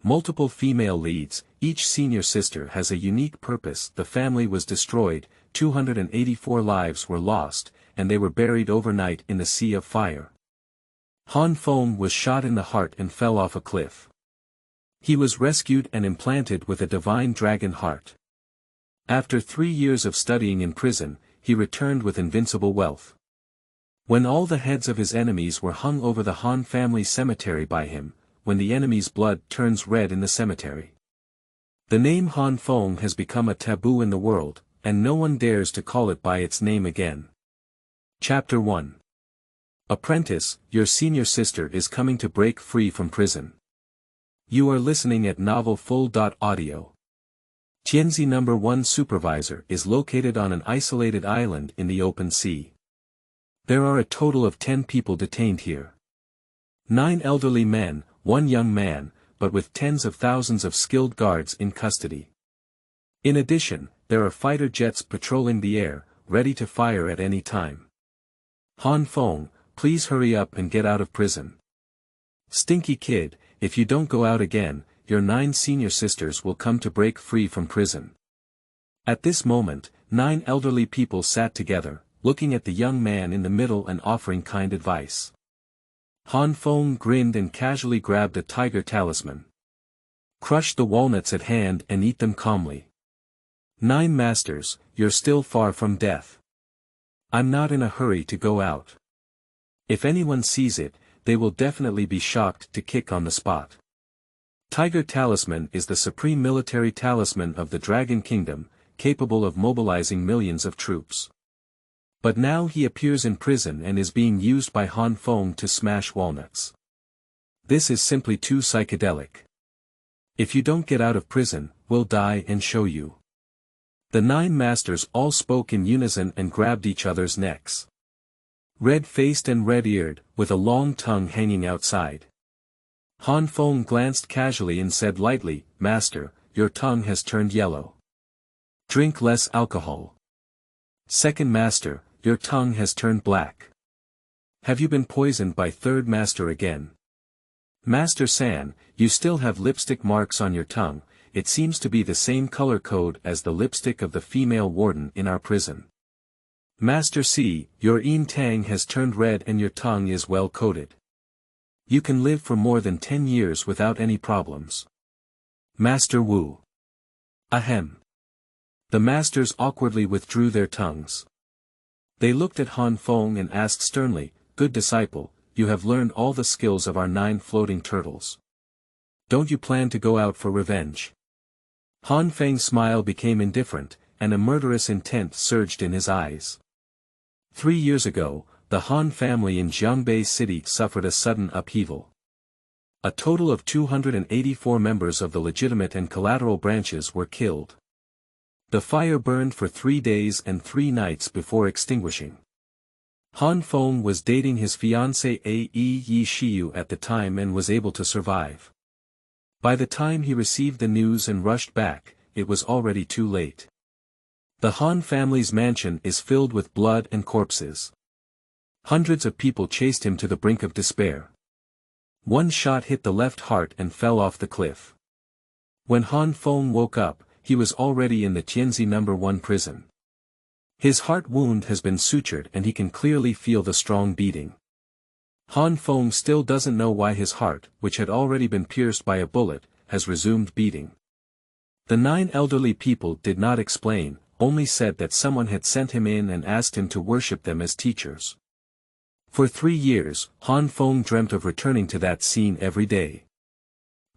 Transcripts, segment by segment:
multiple female leads, each senior sister has a unique purpose. The family was destroyed, 284 lives were lost, and they were buried overnight in the sea of fire. Han Feng was shot in the heart and fell off a cliff. He was rescued and implanted with a divine dragon heart. After 3 years of studying in prison, he returned with invincible wealth. When all the heads of his enemies were hung over the Han family cemetery by him, when the enemy's blood turns red in the cemetery. The name Han Feng has become a taboo in the world, and no one dares to call it by its name again. Chapter 1. Apprentice, your senior sister is coming to break free from prison. You are listening at novelfull.audio. Tianzi No. 1 Supervisor is located on an isolated island in the open sea. There are a total of 10 people detained here. 9 elderly men, 1 young man, but with tens of thousands of skilled guards in custody. In addition, there are fighter jets patrolling the air, ready to fire at any time. Han Feng, please hurry up and get out of prison. Stinky kid, if you don't go out again, your 9 senior sisters will come to break free from prison. At this moment, 9 elderly people sat together, looking at the young man in the middle and offering kind advice. Han Feng grinned and casually grabbed a tiger talisman. Crush the walnuts at hand and eat them calmly. 9 masters, you're still far from death. I'm not in a hurry to go out. If anyone sees it, they will definitely be shocked to kick on the spot. Tiger Talisman is the supreme military talisman of the Dragon Kingdom, capable of mobilizing millions of troops. But now he appears in prison and is being used by Han Feng to smash walnuts. This is simply too psychedelic. If you don't get out of prison, we'll die and show you. The 9 masters all spoke in unison and grabbed each other's necks. Red-faced and red-eared, with a long tongue hanging outside. Han Feng glanced casually and said lightly, Master, your tongue has turned yellow. Drink less alcohol. Second Master, your tongue has turned black. Have you been poisoned by Third Master again? Master San, you still have lipstick marks on your tongue, it seems to be the same color code as the lipstick of the female warden in our prison. Master C, your Yin Tang has turned red and your tongue is well coated. You can live for more than 10 years without any problems. Master Wu. Ahem. The masters awkwardly withdrew their tongues. They looked at Han Feng and asked sternly, Good disciple, you have learned all the skills of our 9 floating turtles. Don't you plan to go out for revenge? Han Feng's smile became indifferent, and a murderous intent surged in his eyes. 3 years ago, the Han family in Jiangbei City suffered a sudden upheaval. A total of 284 members of the legitimate and collateral branches were killed. The fire burned for 3 days and 3 nights before extinguishing. Han Feng was dating his fiancée Yi Shiyu at the time and was able to survive. By the time he received the news and rushed back, it was already too late. The Han family's mansion is filled with blood and corpses. Hundreds of people chased him to the brink of despair. One shot hit the left heart and fell off the cliff. When Han Feng woke up, he was already in the Tianzi No. 1 prison. His heart wound has been sutured and he can clearly feel the strong beating. Han Feng still doesn't know why his heart, which had already been pierced by a bullet, has resumed beating. The 9 elderly people did not explain, only said that someone had sent him in and asked him to worship them as teachers. For 3 years, Han Feng dreamt of returning to that scene every day.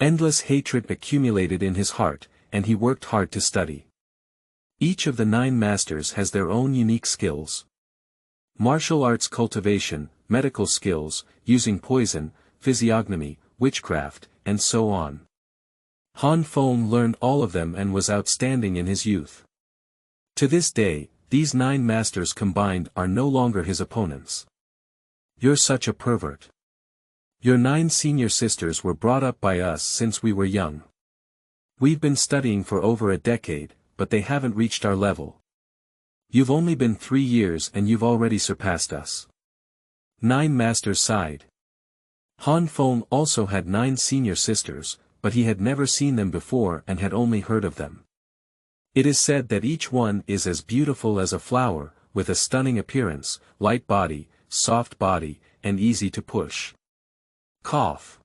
Endless hatred accumulated in his heart, and he worked hard to study. Each of the 9 masters has their own unique skills. Martial arts cultivation, medical skills, using poison, physiognomy, witchcraft, and so on. Han Feng learned all of them and was outstanding in his youth. To this day, these 9 masters combined are no longer his opponents. You're such a pervert. Your 9 senior sisters were brought up by us since we were young. We've been studying for over a decade, but they haven't reached our level. You've only been 3 years and you've already surpassed us. 9 masters sighed. Han Feng also had 9 senior sisters, but he had never seen them before and had only heard of them. It is said that each one is as beautiful as a flower, with a stunning appearance, light body, soft body, and easy to push. Cough.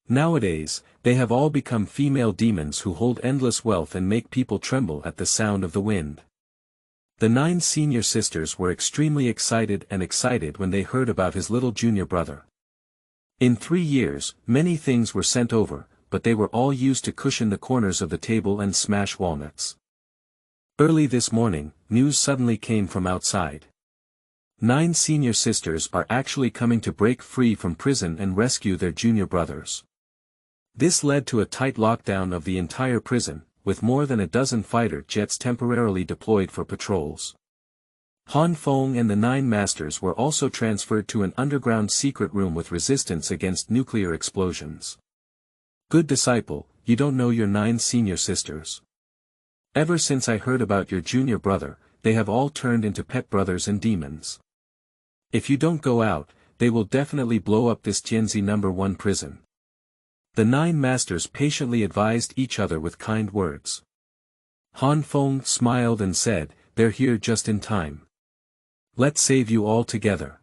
Nowadays, they have all become female demons who hold endless wealth and make people tremble at the sound of the wind. The 9 senior sisters were extremely excited when they heard about his little junior brother. In 3 years, many things were sent over, but they were all used to cushion the corners of the table and smash walnuts. Early this morning, news suddenly came from outside. 9 senior sisters are actually coming to break free from prison and rescue their junior brothers. This led to a tight lockdown of the entire prison, with more than a dozen fighter jets temporarily deployed for patrols. Han Feng and the 9 masters were also transferred to an underground secret room with resistance against nuclear explosions. Good disciple, you don't know your 9 senior sisters. Ever since I heard about your junior brother, they have all turned into pet brothers and demons. If you don't go out, they will definitely blow up this Jiangbei No. 1 prison. The 9 masters patiently advised each other with kind words. Han Feng smiled and said, "They're here just in time. Let's save you all together."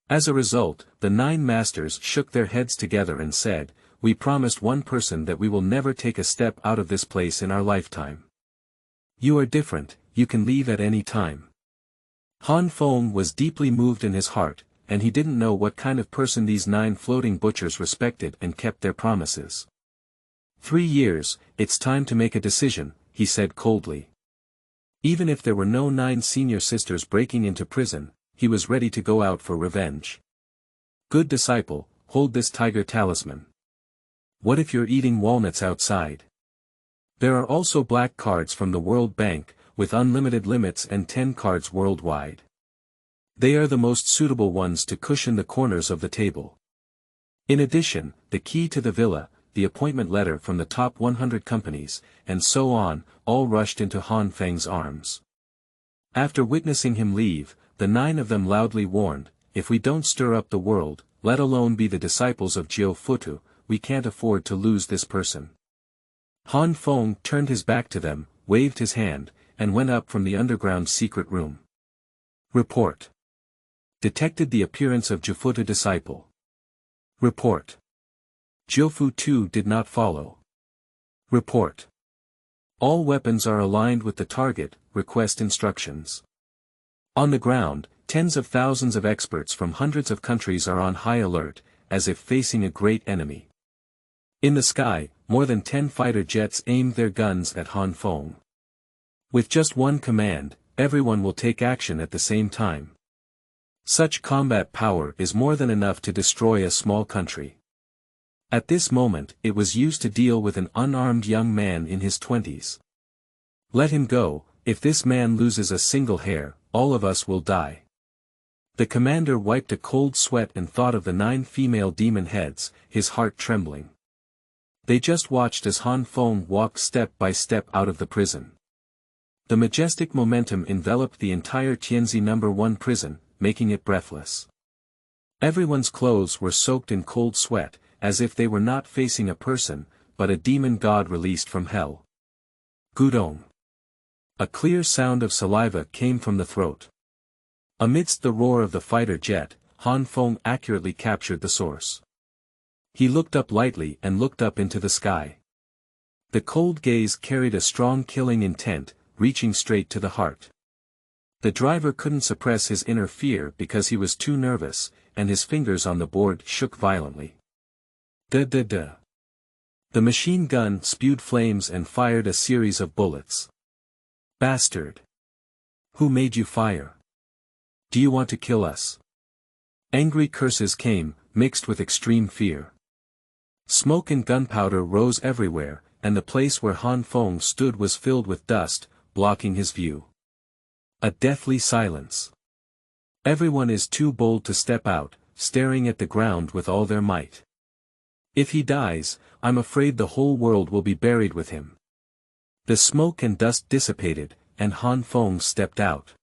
As a result, the 9 masters shook their heads together and said, "We promised one person that we will never take a step out of this place in our lifetime. You are different, you can leave at any time." Han Feng was deeply moved in his heart, and he didn't know what kind of person these 9 floating butchers respected and kept their promises. 3 years, it's time to make a decision, he said coldly. Even if there were no 9 senior sisters breaking into prison, he was ready to go out for revenge. Good disciple, hold this tiger talisman. What if you're eating walnuts outside? There are also black cards from the World Bank, with unlimited limits and 10 cards worldwide. They are the most suitable ones to cushion the corners of the table. In addition, the key to the villa, the appointment letter from the top 100 companies, and so on, all rushed into Han Feng's arms. After witnessing him leave, the 9 of them loudly warned, "If we don't stir up the world, let alone be the disciples of Jiu Futu, we can't afford to lose this person." Han Feng turned his back to them, waved his hand, and went up from the underground secret room. Report. Detected the appearance of Jiufutu disciple. Report. Jiufu 2 did not follow. Report. All weapons are aligned with the target, request instructions. On the ground, tens of thousands of experts from hundreds of countries are on high alert, as if facing a great enemy. In the sky, more than 10 fighter jets aimed their guns at Han Feng. With just one command, everyone will take action at the same time. Such combat power is more than enough to destroy a small country. At this moment, it was used to deal with an unarmed young man in his 20s. Let him go, if this man loses a single hair, all of us will die. The commander wiped a cold sweat and thought of the 9 female demon heads, his heart trembling. They just watched as Han Feng walked step by step out of the prison. The majestic momentum enveloped the entire Jiangbei No. 1 prison, making it breathless. Everyone's clothes were soaked in cold sweat, as if they were not facing a person, but a demon god released from hell. Gudong. A clear sound of saliva came from the throat. Amidst the roar of the fighter jet, Han Feng accurately captured the source. He looked up lightly and looked up into the sky. The cold gaze carried a strong killing intent, reaching straight to the heart. The driver couldn't suppress his inner fear because he was too nervous, and his fingers on the board shook violently. Da-da-da. The machine gun spewed flames and fired a series of bullets. Bastard! Who made you fire? Do you want to kill us? Angry curses came, mixed with extreme fear. Smoke and gunpowder rose everywhere, and the place where Han Feng stood was filled with dust, blocking his view. A deathly silence. Everyone is too bold to step out, staring at the ground with all their might. If he dies, I'm afraid the whole world will be buried with him. The smoke and dust dissipated, and Han Feng stepped out.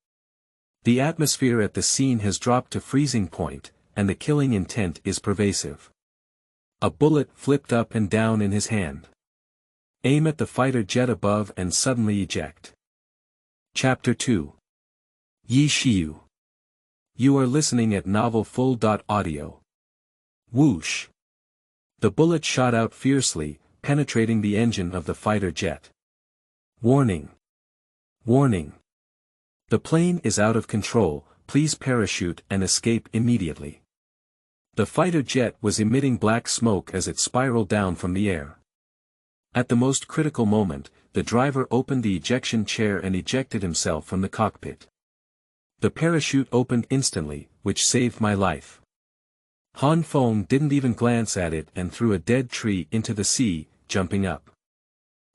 The atmosphere at the scene has dropped to freezing point, and the killing intent is pervasive. A bullet flipped up and down in his hand. Aim at the fighter jet above and suddenly eject. Chapter 2. Yi Shiyu. You are listening at Novel Full. Audio. Whoosh. The bullet shot out fiercely, penetrating the engine of the fighter jet. Warning. Warning. The plane is out of control, please parachute and escape immediately. The fighter jet was emitting black smoke as it spiraled down from the air. At the most critical moment, the driver opened the ejection chair and ejected himself from the cockpit. The parachute opened instantly, which saved my life. Feng didn't even glance at it and threw a dead tree into the sea, jumping up.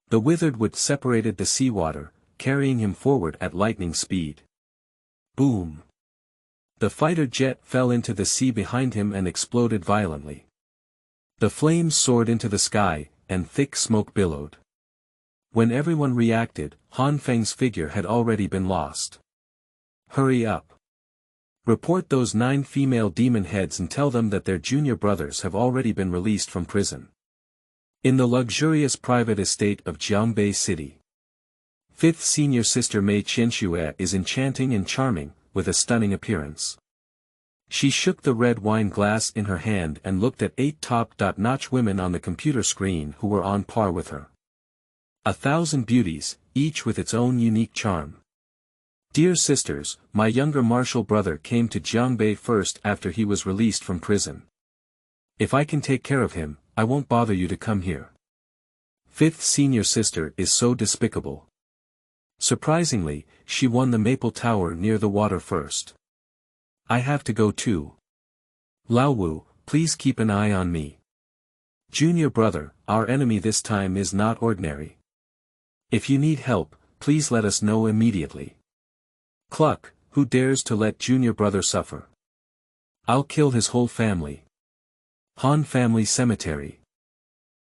The withered wood separated the seawater, carrying him forward at lightning speed. Boom! The fighter jet fell into the sea behind him and exploded violently. The flames soared into the sky, and thick smoke billowed. When everyone reacted, Feng's figure had already been lost. Hurry up. Report those 9 female demon heads and tell them that their junior brothers have already been released from prison. In the luxurious private estate of Jiangbei City. 5th senior sister Mei Qianxue is enchanting and charming, with a stunning appearance. She shook the red wine glass in her hand and looked at 8 top-notch women on the computer screen who were on par with her. 1,000 beauties, each with its own unique charm. Dear sisters, my younger martial brother came to Jiangbei first after he was released from prison. If I can take care of him, I won't bother you to come here. 5th senior sister is so despicable. Surprisingly, she won the maple tower near the water first. I have to go too. Laowu, please keep an eye on me. Junior brother, our enemy this time is not ordinary. If you need help, please let us know immediately. Cluck, who dares to let junior brother suffer? I'll kill his whole family. Han Family Cemetery.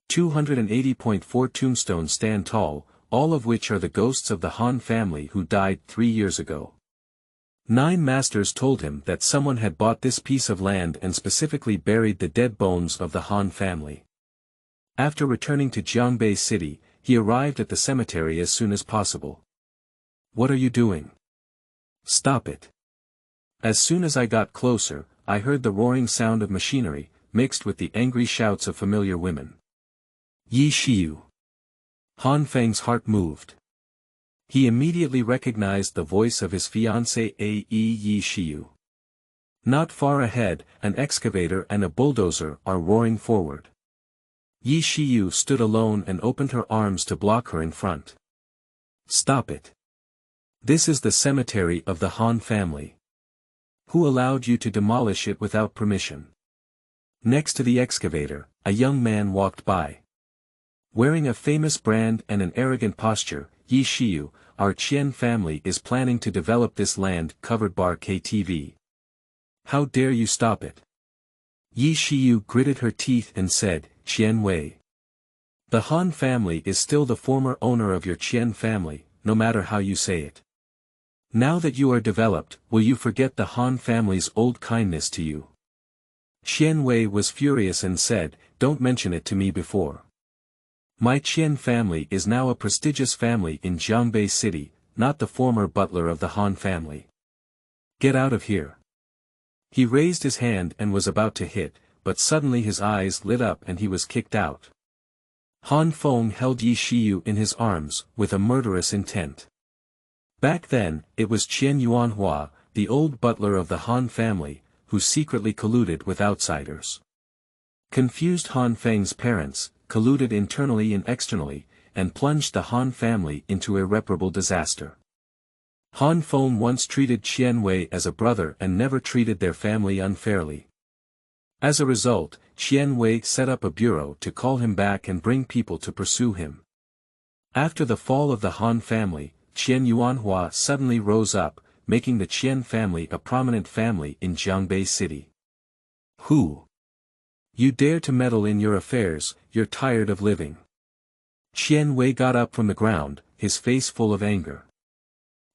280.4 tombstones stand tall, all of which are the ghosts of the Han family who died 3 years ago. 9 masters told him that someone had bought this piece of land and specifically buried the dead bones of the Han family. After returning to Jiangbei City, he arrived at the cemetery as soon as possible. What are you doing? Stop it. As soon as I got closer, I heard the roaring sound of machinery, mixed with the angry shouts of familiar women. Yi Shiyu. Feng's heart moved. He immediately recognized the voice of his fiancée Yi Shiyu. Not far ahead, an excavator and a bulldozer are roaring forward. Yi Shiyu stood alone and opened her arms to block her in front. Stop it. This is the cemetery of the Han family. Who allowed you to demolish it without permission? Next to the excavator, a young man walked by. Wearing a famous brand and an arrogant posture, Yi Shiyu, our Qian family is planning to develop this land covered bar KTV. How dare you stop it? Yi Shiyu gritted her teeth and said, Qian Wei. The Han family is still the former owner of your Qian family, no matter how you say it. Now that you are developed, will you forget the Han family's old kindness to you? Qian Wei was furious and said, don't mention it to me before. My Qian family is now a prestigious family in Jiangbei City, not the former butler of the Han family. Get out of here. He raised his hand and was about to hit, but suddenly his eyes lit up and he was kicked out. Feng held Yi Shiyu in his arms, with a murderous intent. Back then, it was Qian Yuanhua, the old butler of the Han family, who secretly colluded with outsiders. Confused Feng's parents, colluded internally and externally, and plunged the Han family into irreparable disaster. Feng once treated Qian Wei as a brother and never treated their family unfairly. As a result, Qian Wei set up a bureau to call him back and bring people to pursue him. After the fall of the Han family, Qian Yuanhua suddenly rose up, making the Qian family a prominent family in Jiangbei City. Who? You dare to meddle in your affairs, you're tired of living. Qian Wei got up from the ground, his face full of anger.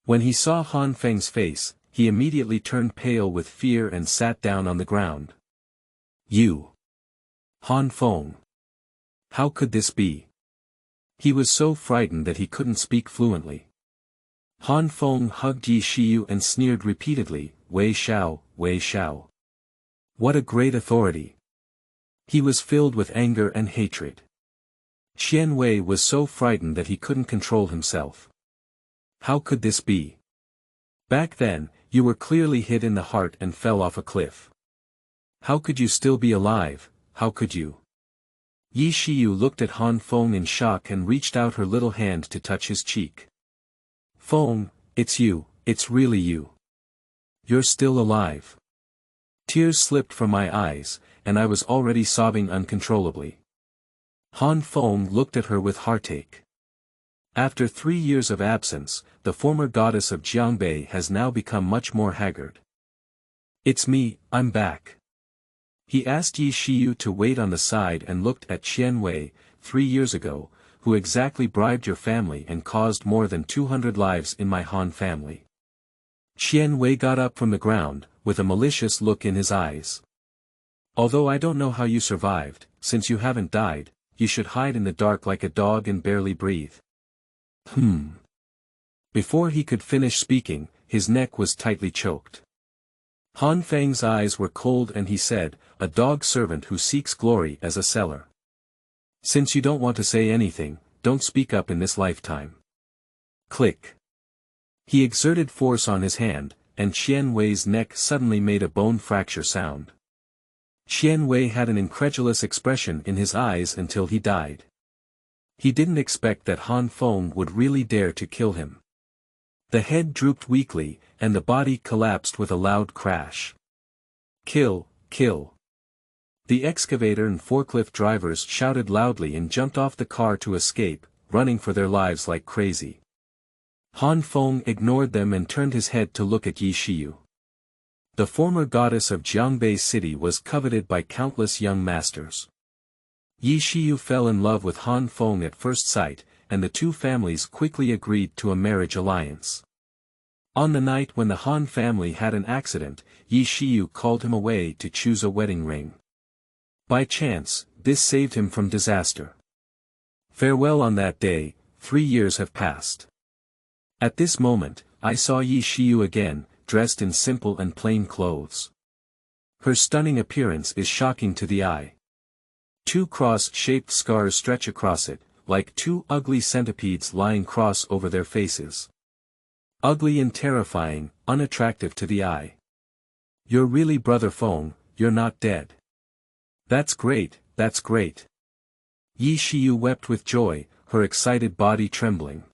When he saw Feng's face, he immediately turned pale with fear and sat down on the ground. You! Han Feng. How could this be? He was so frightened that he couldn't speak fluently. Han Feng hugged Yi Shiyu and sneered repeatedly, Wei Xiao, Wei Xiao. What a great authority. He was filled with anger and hatred. Qian Wei was so frightened that he couldn't control himself. How could this be? Back then, you were clearly hit in the heart and fell off a cliff. How could you still be alive, how could you? Yi Shiyu looked at Han Feng in shock and reached out her little hand to touch his cheek. Feng, it's you, it's really you. You're still alive. Tears slipped from my eyes, and I was already sobbing uncontrollably. Han Feng looked at her with heartache. After 3 years of absence, the former goddess of Jiangbei has now become much more haggard. It's me, I'm back. He asked Yi Shiyu to wait on the side and looked at Qian Wei, 3 years ago, who exactly bribed your family and caused more than 200 lives in my Han family. Qian Wei got up from the ground, with a malicious look in his eyes. Although I don't know how you survived, since you haven't died, you should hide in the dark like a dog and barely breathe. Before he could finish speaking, his neck was tightly choked. Han Feng's eyes were cold and he said, a dog servant who seeks glory as a seller. Since you don't want to say anything, don't speak up in this lifetime. Click. He exerted force on his hand, and Qian Wei's neck suddenly made a bone fracture sound. Qian Wei had an incredulous expression in his eyes until he died. He didn't expect that Han Feng would really dare to kill him. The head drooped weakly, and the body collapsed with a loud crash. Kill, kill. The excavator and forklift drivers shouted loudly and jumped off the car to escape, running for their lives like crazy. Han Feng ignored them and turned his head to look at Yi Shiyu. The former goddess of Jiangbei City was coveted by countless young masters. Yi Shiyu fell in love with Han Feng at first sight, and the two families quickly agreed to a marriage alliance. On the night when the Han family had an accident, Yi Shiyu called him away to choose a wedding ring. By chance, this saved him from disaster. Farewell on that day, 3 years have passed. At this moment, I saw Yi Shiyu again, dressed in simple and plain clothes. Her stunning appearance is shocking to the eye. 2 cross-shaped scars stretch across it, like 2 ugly centipedes lying cross over their faces. Ugly and terrifying, unattractive to the eye. You're really Brother Feng, you're not dead. That's great, that's great. Yi Shiyu wept with joy, her excited body trembling.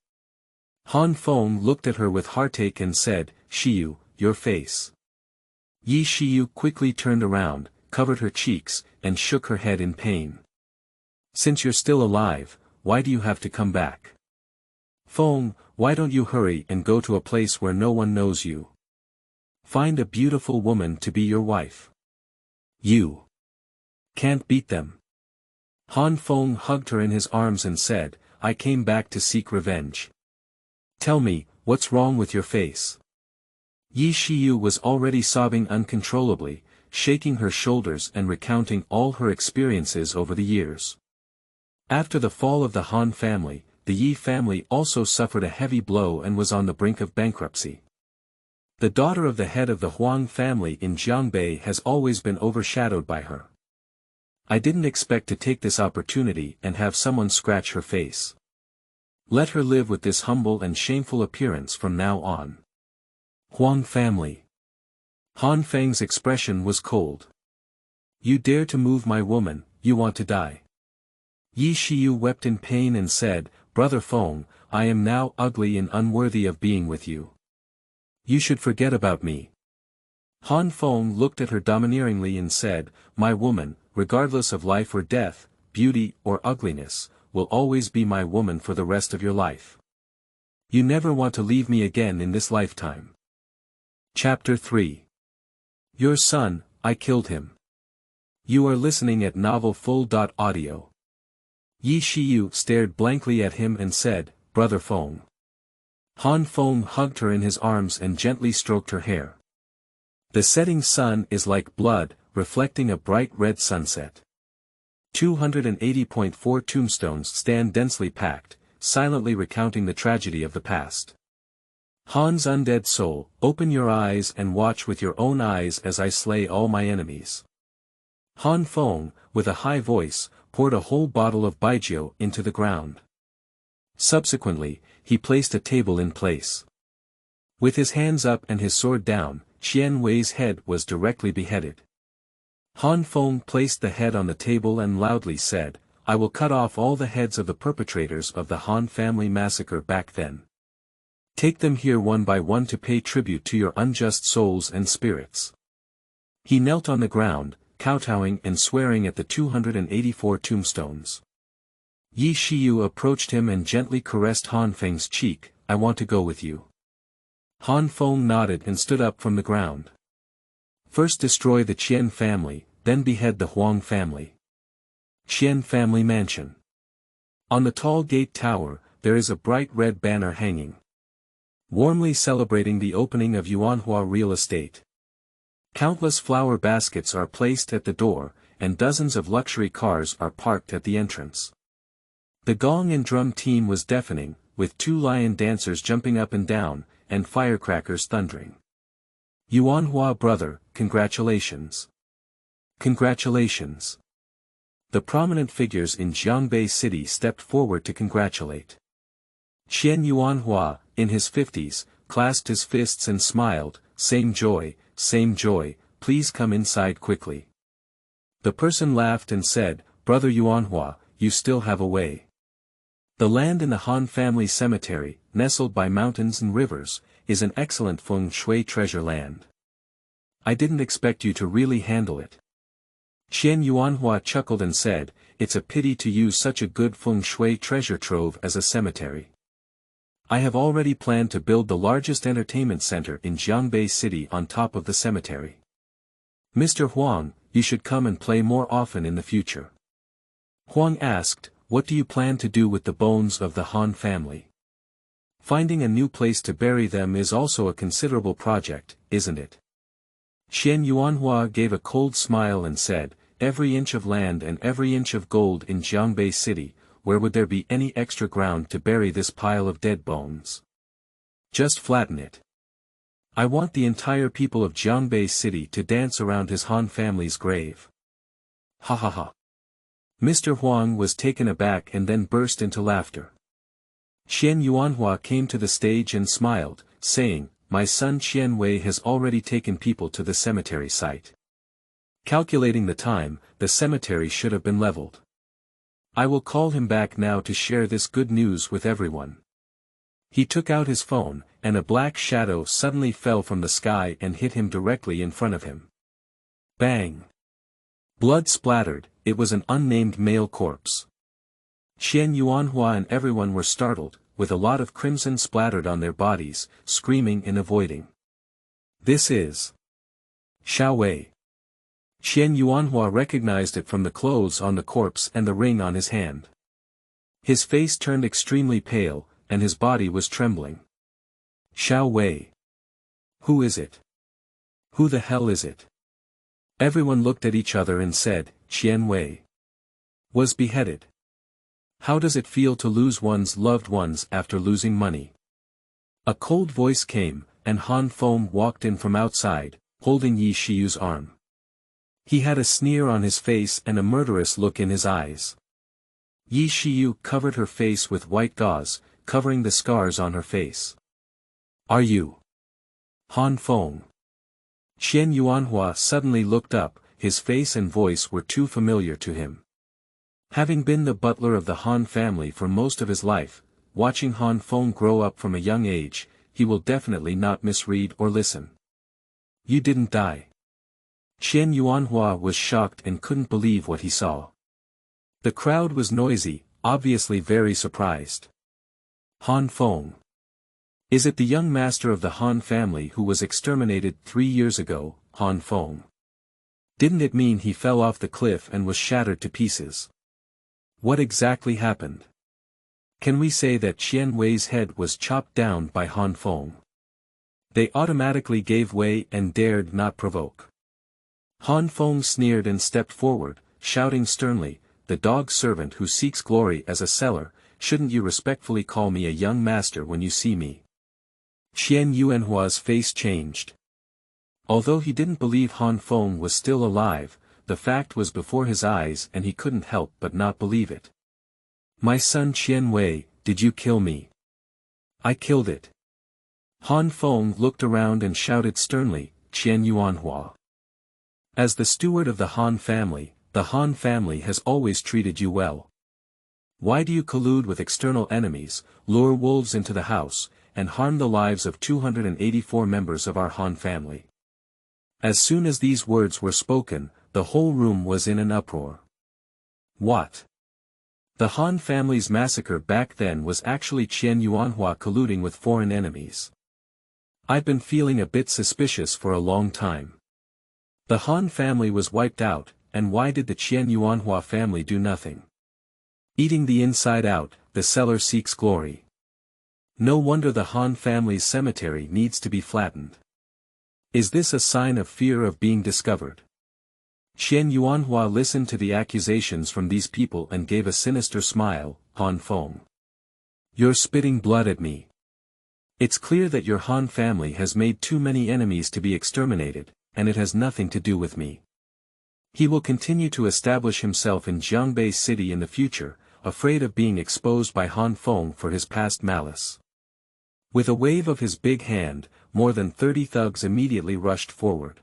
Han Feng looked at her with heartache and said, Shiyu, your face. Yi Shiyu quickly turned around, covered her cheeks, and shook her head in pain. Since you're still alive, why do you have to come back? Feng, why don't you hurry and go to a place where no one knows you? Find a beautiful woman to be your wife. You can't beat them. Han Feng hugged her in his arms and said, I came back to seek revenge. Tell me, what's wrong with your face? Yi Shiyu was already sobbing uncontrollably, shaking her shoulders and recounting all her experiences over the years. After the fall of the Han family, the Yi family also suffered a heavy blow and was on the brink of bankruptcy. The daughter of the head of the Huang family in Jiangbei has always been overshadowed by her. I didn't expect to take this opportunity and have someone scratch her face. Let her live with this humble and shameful appearance from now on. Huang family. Han Feng's expression was cold. You dare to move my woman, you want to die. Yi Shiyu wept in pain and said, Brother Feng, I am now ugly and unworthy of being with you. You should forget about me. Han Feng looked at her domineeringly and said, My woman, regardless of life or death, beauty or ugliness, will always be my woman for the rest of your life. You never want to leave me again in this lifetime. Chapter 3. Your son, I killed him. You are listening at novelfull.audio. Yi Shiyu stared blankly at him and said, Brother Feng. Han Feng hugged her in his arms and gently stroked her hair. The setting sun is like blood, reflecting a bright red sunset. 280.4 tombstones stand densely packed, silently recounting the tragedy of the past. Han's undead soul, open your eyes and watch with your own eyes as I slay all my enemies. Han Feng, with a high voice, poured a whole bottle of baijiu into the ground. Subsequently, he placed a table in place. With his hands up and his sword down, Qian Wei's head was directly beheaded. Han Feng placed the head on the table and loudly said, I will cut off all the heads of the perpetrators of the Han family massacre back then. Take them here one by one to pay tribute to your unjust souls and spirits. He knelt on the ground, kowtowing and swearing at the 284 tombstones. Yi Shiyu approached him and gently caressed Han Feng's cheek, I want to go with you. Han Feng nodded and stood up from the ground. First destroy the Qian family, then behead the Huang family. Qian family mansion. On the tall gate tower, there is a bright red banner hanging, warmly celebrating the opening of Yuanhua real estate. Countless flower baskets are placed at the door, and dozens of luxury cars are parked at the entrance. The gong and drum team was deafening, with 2 lion dancers jumping up and down, and firecrackers thundering. Yuanhua brother, congratulations. Congratulations. The prominent figures in Jiangbei city stepped forward to congratulate. Qian Yuanhua, in his 50s, clasped his fists and smiled, same joy, please come inside quickly. The person laughed and said, Brother Yuanhua, you still have a way. The land in the Han family cemetery, nestled by mountains and rivers, is an excellent feng shui treasure land. I didn't expect you to really handle it. Qian Yuanhua chuckled and said, it's a pity to use such a good feng shui treasure trove as a cemetery. I have already planned to build the largest entertainment center in Jiangbei city on top of the cemetery. Mr. Huang, you should come and play more often in the future. Huang asked, what do you plan to do with the bones of the Han family? Finding a new place to bury them is also a considerable project, isn't it? Qian Yuanhua gave a cold smile and said, every inch of land and every inch of gold in Jiangbei city, where would there be any extra ground to bury this pile of dead bones? Just flatten it. I want the entire people of Jiangbei city to dance around his Han family's grave. Ha ha ha. Mr. Huang was taken aback and then burst into laughter. Qian Yuanhua came to the stage and smiled, saying, my son Qian Wei has already taken people to the cemetery site. Calculating the time, the cemetery should have been leveled. I will call him back now to share this good news with everyone. He took out his phone, and a black shadow suddenly fell from the sky and hit him directly in front of him. Bang! Blood splattered, it was an unnamed male corpse. Qian Yuanhua and everyone were startled, with a lot of crimson splattered on their bodies, screaming and avoiding. This is Xiao Wei. Qian Yuanhua recognized it from the clothes on the corpse and the ring on his hand. His face turned extremely pale, and his body was trembling. Xiao Wei. Who is it? Who the hell is it? Everyone looked at each other and said, Qian Wei was beheaded. How does it feel to lose one's loved ones after losing money? A cold voice came, and Han Feng walked in from outside, holding Yi Shiyu's arm. He had a sneer on his face and a murderous look in his eyes. Yi Shiyu covered her face with white gauze, covering the scars on her face. Are you Han Feng? Qian Yuanhua suddenly looked up, his face and voice were too familiar to him. Having been the butler of the Han family for most of his life, watching Han Feng grow up from a young age, he will definitely not misread or listen. You didn't die. Qian Yuanhua was shocked and couldn't believe what he saw. The crowd was noisy, obviously very surprised. Han Feng. Is it the young master of the Han family who was exterminated 3 years ago, Han Feng? Didn't it mean he fell off the cliff and was shattered to pieces? What exactly happened? Can we say that Qian Wei's head was chopped down by Han Feng? They automatically gave way and dared not provoke. Han Feng sneered and stepped forward, shouting sternly, the dog servant who seeks glory as a seller, shouldn't you respectfully call me a young master when you see me? Qian Yuanhua's face changed. Although he didn't believe Han Feng was still alive, the fact was before his eyes and he couldn't help but not believe it. My son Qian Wei, did you kill me? I killed it. Han Feng looked around and shouted sternly, Qian Yuanhua. As the steward of the Han family has always treated you well. Why do you collude with external enemies, lure wolves into the house, and harm the lives of 284 members of our Han family? As soon as these words were spoken, the whole room was in an uproar. What? The Han family's massacre back then was actually Qian Yuanhua colluding with foreign enemies. I've been feeling a bit suspicious for a long time. The Han family was wiped out, and why did the Qian Yuanhua family do nothing? Eating the inside out, the seller seeks glory. No wonder the Han family's cemetery needs to be flattened. Is this a sign of fear of being discovered? Qian Yuanhua listened to the accusations from these people and gave a sinister smile, Han Feng. You're spitting blood at me. It's clear that your Han family has made too many enemies to be exterminated, and it has nothing to do with me. He will continue to establish himself in Jiangbei City in the future, afraid of being exposed by Han Feng for his past malice. With a wave of his big hand, more than 30 thugs immediately rushed forward.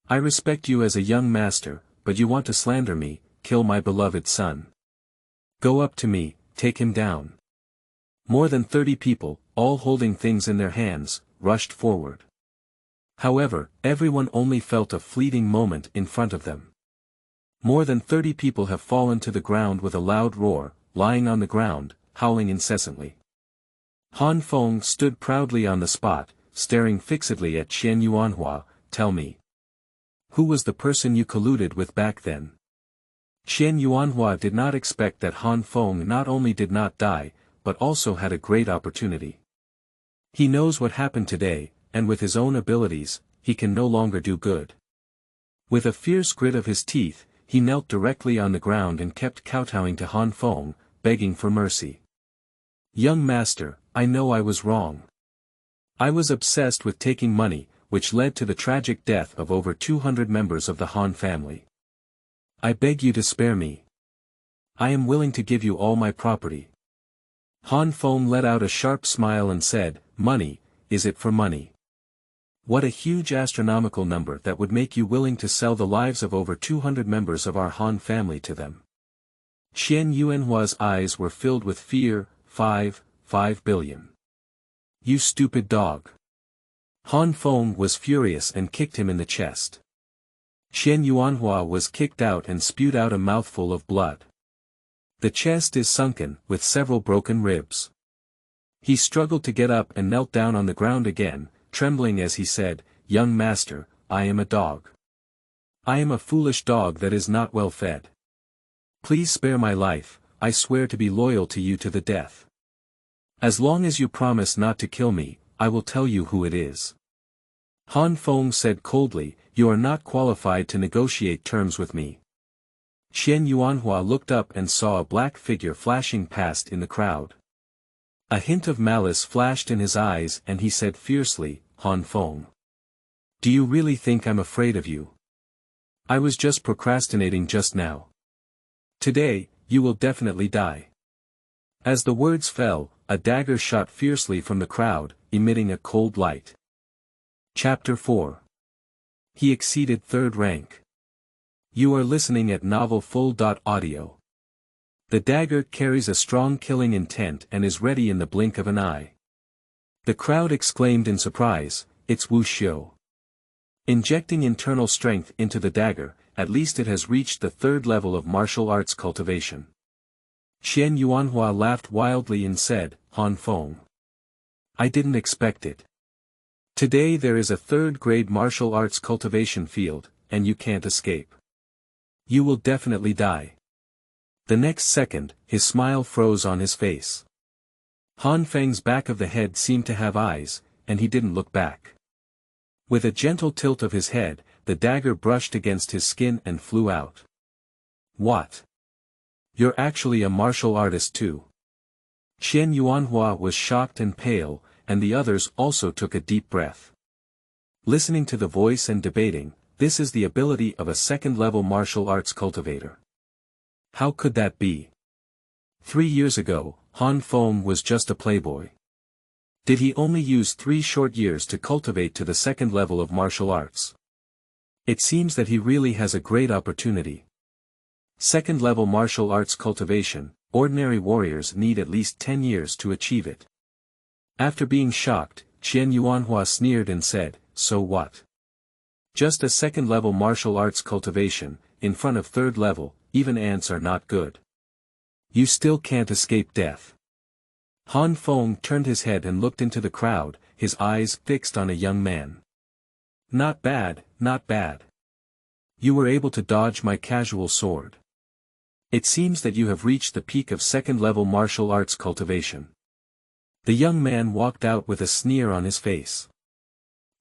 I respect you as a young master, but you want to slander me, kill my beloved son. Go up to me, take him down. More than 30 people, all holding things in their hands, rushed forward. However, everyone only felt a fleeting moment in front of them. More than 30 people have fallen to the ground with a loud roar, lying on the ground, howling incessantly. Han Feng stood proudly on the spot, staring fixedly at Qian Yuanhua. Tell me. Who was the person you colluded with back then? Qian Yuanhua did not expect that Han Feng not only did not die, but also had a great opportunity. He knows what happened today, and with his own abilities, he can no longer do good. With a fierce grit of his teeth, he knelt directly on the ground and kept kowtowing to Han Feng, begging for mercy. Young master, I know I was wrong. I was obsessed with taking money, which led to the tragic death of over 200 members of the Han family. I beg you to spare me. I am willing to give you all my property. Han Feng let out a sharp smile and said, Money, is it for money? What a huge astronomical number that would make you willing to sell the lives of over 200 members of our Han family to them. Qian Yuanhua's eyes were filled with fear. 5 billion. You stupid dog. Han Feng was furious and kicked him in the chest. Qian Yuanhua was kicked out and spewed out a mouthful of blood. The chest is sunken, with several broken ribs. He struggled to get up and knelt down on the ground again, trembling as he said, Young master, I am a dog. I am a foolish dog that is not well fed. Please spare my life, I swear to be loyal to you to the death. As long as you promise not to kill me, I will tell you who it is. Han Feng said coldly, You are not qualified to negotiate terms with me. Qian Yuanhua looked up and saw a black figure flashing past in the crowd. A hint of malice flashed in his eyes and he said fiercely, Han Feng. Do you really think I'm afraid of you? I was just procrastinating just now. Today, you will definitely die. As the words fell, a dagger shot fiercely from the crowd, emitting a cold light. Chapter 4. He exceeded 3rd rank. You are listening at Novel Full.audio. The dagger carries a strong killing intent and is ready in the blink of an eye. The crowd exclaimed in surprise, It's Wu Xiu. Injecting internal strength into the dagger, at least it has reached the 3rd level of martial arts cultivation. Qian Yuanhua laughed wildly and said, Han Feng. I didn't expect it. Today there is a 3rd grade martial arts cultivation field, and you can't escape. You will definitely die. The next second, his smile froze on his face. Han Feng's back of the head seemed to have eyes, and he didn't look back. With a gentle tilt of his head, the dagger brushed against his skin and flew out. What? You're actually a martial artist too. Qian Yuanhua was shocked and pale, and the others also took a deep breath. Listening to the voice and debating, this is the ability of a second-level martial arts cultivator. How could that be? 3 years ago, Han Feng was just a playboy. Did he only use 3 short years to cultivate to the second level of martial arts? It seems that he really has a great opportunity. Second-level martial arts cultivation, ordinary warriors need at least 10 years to achieve it. After being shocked, Qian Yuanhua sneered and said, so what? Just a second-level martial arts cultivation, in front of third level, even ants are not good. You still can't escape death. Han Feng turned his head and looked into the crowd, his eyes fixed on a young man. Not bad, not bad. You were able to dodge my casual sword. It seems that you have reached the peak of second-level martial arts cultivation. The young man walked out with a sneer on his face.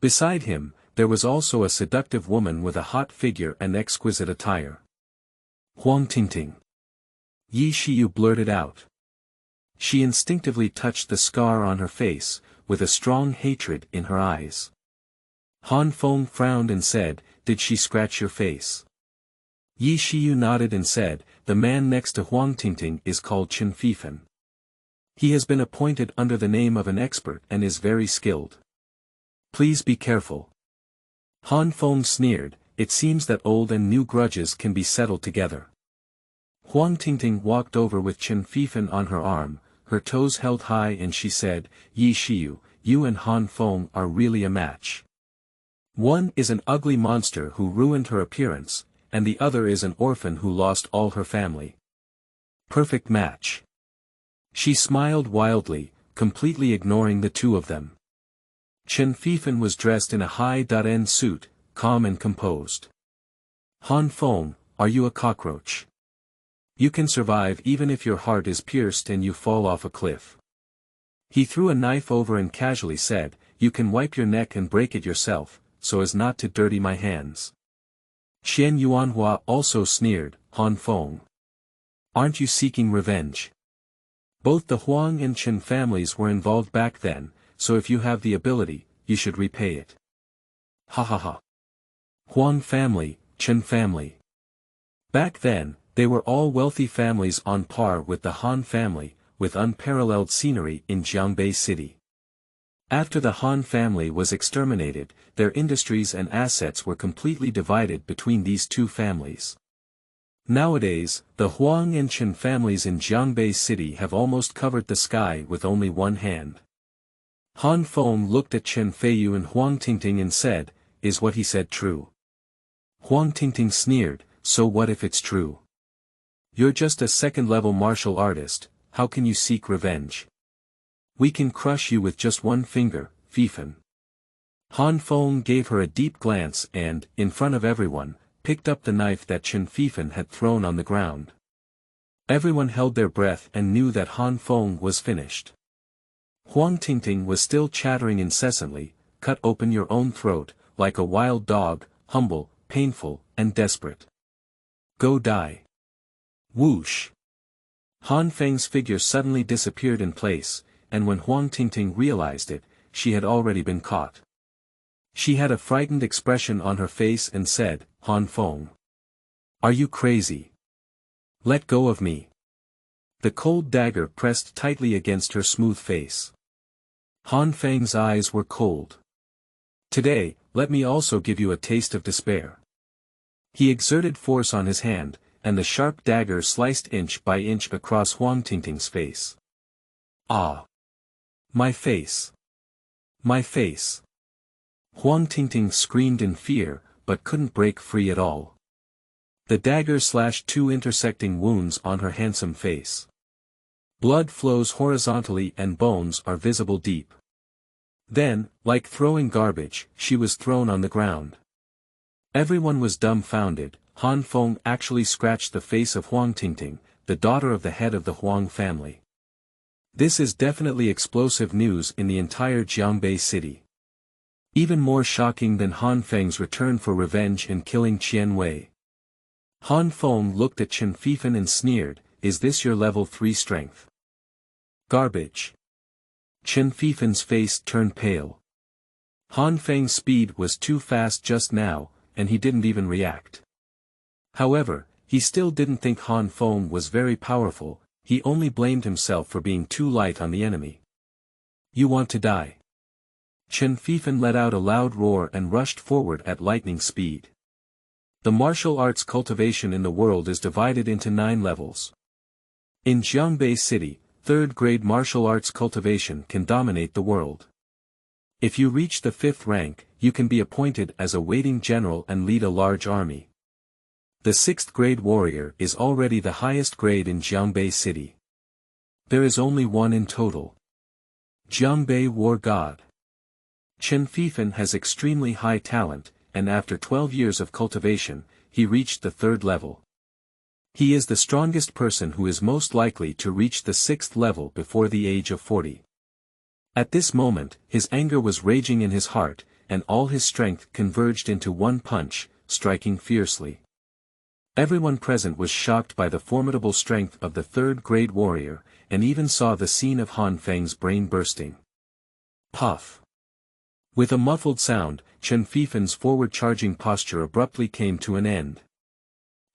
Beside him, there was also a seductive woman with a hot figure and exquisite attire. Huang Tingting. Yi Shiyu blurted out. She instinctively touched the scar on her face, with a strong hatred in her eyes. Han Feng frowned and said, did she scratch your face? Yi Shiyu nodded and said, the man next to Huang Tingting is called Chen Fifan. He has been appointed under the name of an expert and is very skilled. Please be careful. Han Feng sneered, it seems that old and new grudges can be settled together. Huang Tingting walked over with Chen Fifan on her arm, her toes held high, and she said, Yi Shiyu, you and Han Feng are really a match. One is an ugly monster who ruined her appearance, and the other is an orphan who lost all her family. Perfect match. She smiled wildly, completely ignoring the two of them. Chen Fifan was dressed in a high-end suit, calm and composed. Han Feng, are you a cockroach? You can survive even if your heart is pierced and you fall off a cliff. He threw a knife over and casually said, you can wipe your neck and break it yourself, so as not to dirty my hands. Qian Yuanhua also sneered, Han Feng. Aren't you seeking revenge? Both the Huang and Chen families were involved back then, so if you have the ability, you should repay it. Ha ha ha. Huang family, Chen family. Back then, they were all wealthy families on par with the Han family, with unparalleled scenery in Jiangbei City. After the Han family was exterminated, their industries and assets were completely divided between these two families. Nowadays, the Huang and Chen families in Jiangbei City have almost covered the sky with only one hand. Han Feng looked at Chen Feiyu and Huang Tingting and said, is what he said true? Huang Tingting sneered, so what if it's true? You're just a second-level martial artist, how can you seek revenge? We can crush you with just one finger, Fifan. Han Feng gave her a deep glance and, in front of everyone, picked up the knife that Chen Fifan had thrown on the ground. Everyone held their breath and knew that Han Feng was finished. Huang Tingting was still chattering incessantly, cut open your own throat, like a wild dog, humble, painful, and desperate. Go die. Whoosh. Han Feng's figure suddenly disappeared in place, and when Huang Tingting realized it, she had already been caught. She had a frightened expression on her face and said, Han Feng. Are you crazy? Let go of me. The cold dagger pressed tightly against her smooth face. Han Feng's eyes were cold. Today, let me also give you a taste of despair. He exerted force on his hand, and the sharp dagger sliced inch by inch across Huang Tingting's face. Ah! My face! My face! Huang Tingting screamed in fear, but couldn't break free at all. The dagger slashed 2 intersecting wounds on her handsome face. Blood flows horizontally and bones are visible deep. Then, like throwing garbage, she was thrown on the ground. Everyone was dumbfounded. Han Feng actually scratched the face of Huang Tingting, the daughter of the head of the Huang family. This is definitely explosive news in the entire Jiangbei City. Even more shocking than Han Feng's return for revenge and killing Qian Wei. Han Feng looked at Chen Fifan and sneered, is this your level 3 strength? Garbage. Chen Fifen's face turned pale. Han Feng's speed was too fast just now, and he didn't even react. However, he still didn't think Han Feng was very powerful, he only blamed himself for being too light on the enemy. You want to die? Chen Fifen let out a loud roar and rushed forward at lightning speed. The martial arts cultivation in the world is divided into 9 levels. In Jiangbei City, 3rd grade martial arts cultivation can dominate the world. If you reach the 5th rank, you can be appointed as a waiting general and lead a large army. The 6th grade warrior is already the highest grade in Jiangbei City. There is only one in total. Jiangbei War God. Chen Fifen has extremely high talent, and after 12 years of cultivation, he reached the 3rd level. He is the strongest person who is most likely to reach the 6th level before the age of 40. At this moment, his anger was raging in his heart, and all his strength converged into one punch, striking fiercely. Everyone present was shocked by the formidable strength of the 3rd grade warrior, and even saw the scene of Han Feng's brain bursting. Puff. With a muffled sound, Chen Fifen's forward-charging posture abruptly came to an end.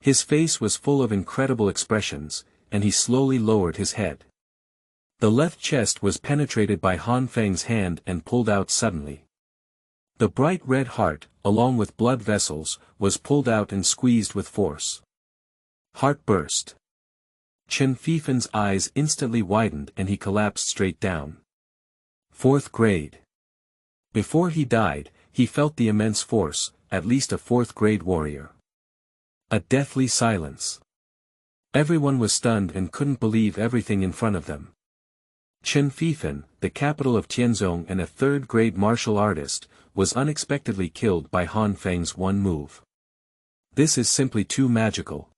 His face was full of incredible expressions, and he slowly lowered his head. The left chest was penetrated by Han Feng's hand and pulled out suddenly. The bright red heart, along with blood vessels, was pulled out and squeezed with force. Heart burst. Chen Fifen's eyes instantly widened and he collapsed straight down. 4th grade. Before he died, he felt the immense force, at least a 4th grade warrior. A deathly silence. Everyone was stunned and couldn't believe everything in front of them. Chen Fifen, the capital of Tianzong and a 3rd grade martial artist, was unexpectedly killed by Han Feng's one move. This is simply too magical.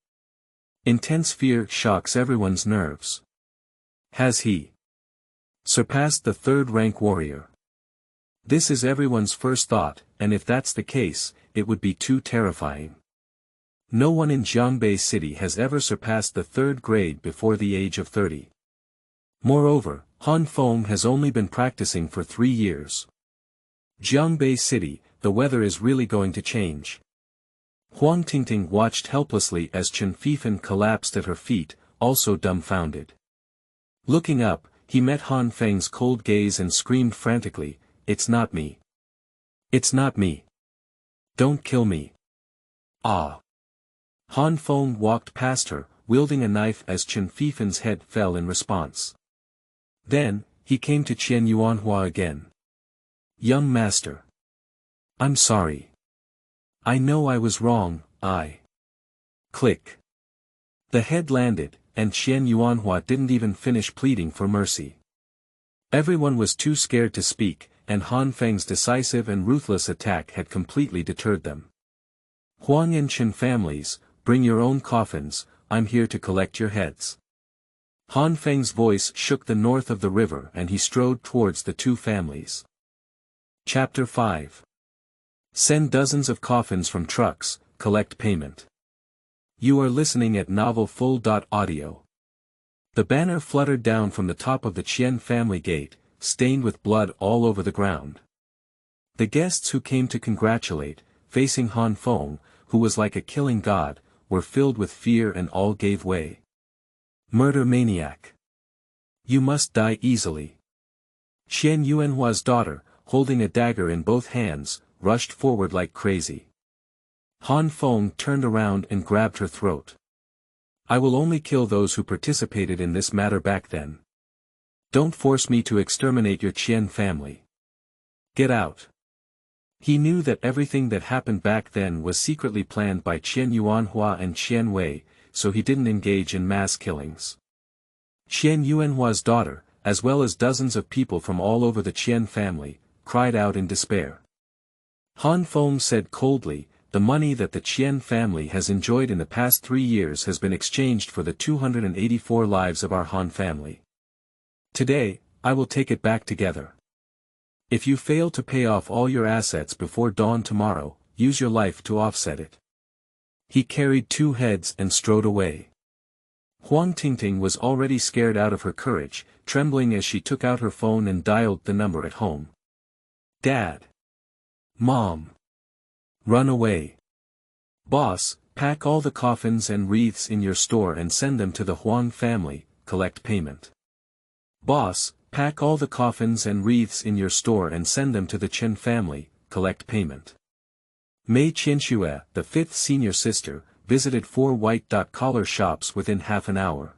Intense fear shocks everyone's nerves. Has he surpassed the 3rd rank warrior? This is everyone's first thought, and if that's the case, it would be too terrifying. No one in Jiangbei City has ever surpassed the 3rd grade before the age of 30. Moreover, Han Feng has only been practicing for 3 years. Jiangbei City, the weather is really going to change. Huang Tingting watched helplessly as Chen Fifen collapsed at her feet, also dumbfounded. Looking up, he met Han Feng's cold gaze and screamed frantically, "It's not me. It's not me. Don't kill me. Ah." Han Feng walked past her, wielding a knife as Chen Fifen's head fell in response. Then, he came to Qian Yuanhua again. "Young master. I'm sorry. I know I was wrong, I." Click. The head landed, and Qian Yuanhua didn't even finish pleading for mercy. Everyone was too scared to speak, and Han Feng's decisive and ruthless attack had completely deterred them. "Huang and Chen families, bring your own coffins, I'm here to collect your heads." Han Feng's voice shook the north of the river and he strode towards the 2 families. Chapter 5. Send dozens of coffins from trucks, collect payment. You are listening at novelfull.audio. The banner fluttered down from the top of the Qian family gate, stained with blood all over the ground. The guests who came to congratulate, facing Han Feng, who was like a killing god, were filled with fear and all gave way. Murder maniac. You must die easily. Qian Yuanhua's daughter, holding a dagger in both hands, rushed forward like crazy. Han Feng turned around and grabbed her throat. I will only kill those who participated in this matter back then. Don't force me to exterminate your Qian family. Get out. He knew that everything that happened back then was secretly planned by Qian Yuanhua and Qian Wei, so he didn't engage in mass killings. Qian Yuanhua's daughter, as well as dozens of people from all over the Qian family, cried out in despair. Han Feng said coldly, the money that the Qian family has enjoyed in the past 3 years has been exchanged for the 284 lives of our Han family. Today, I will take it back together. If you fail to pay off all your assets before dawn tomorrow, use your life to offset it. He carried 2 heads and strode away. Huang Tingting was already scared out of her courage, trembling as she took out her phone and dialed the number at home. Dad. Mom. Run away. Boss, pack all the coffins and wreaths in your store and send them to the Huang family, collect payment. Boss, pack all the coffins and wreaths in your store and send them to the Chen family, collect payment. Mei Qianxue, the fifth senior sister, visited 4 white-collar shops within half an hour.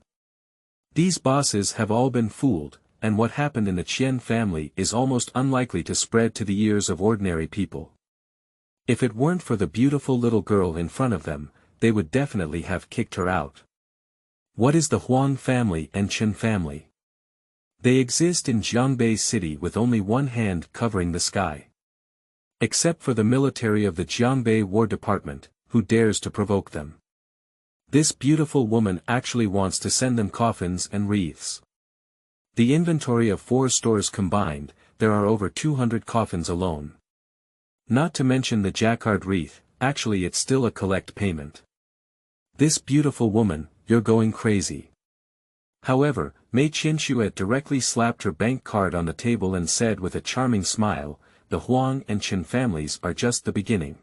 These bosses have all been fooled, and what happened in the Qian family is almost unlikely to spread to the ears of ordinary people. If it weren't for the beautiful little girl in front of them, they would definitely have kicked her out. What is the Huang family and Chen family? They exist in Jiangbei City with only one hand covering the sky. Except for the military of the Jiangbei War Department, who dares to provoke them. This beautiful woman actually wants to send them coffins and wreaths. The inventory of 4 stores combined, there are over 200 coffins alone. Not to mention the jacquard wreath, actually it's still a collect payment. This beautiful woman, you're going crazy. However, Mei Qianxue directly slapped her bank card on the table and said with a charming smile, the Huang and Chen families are just the beginning.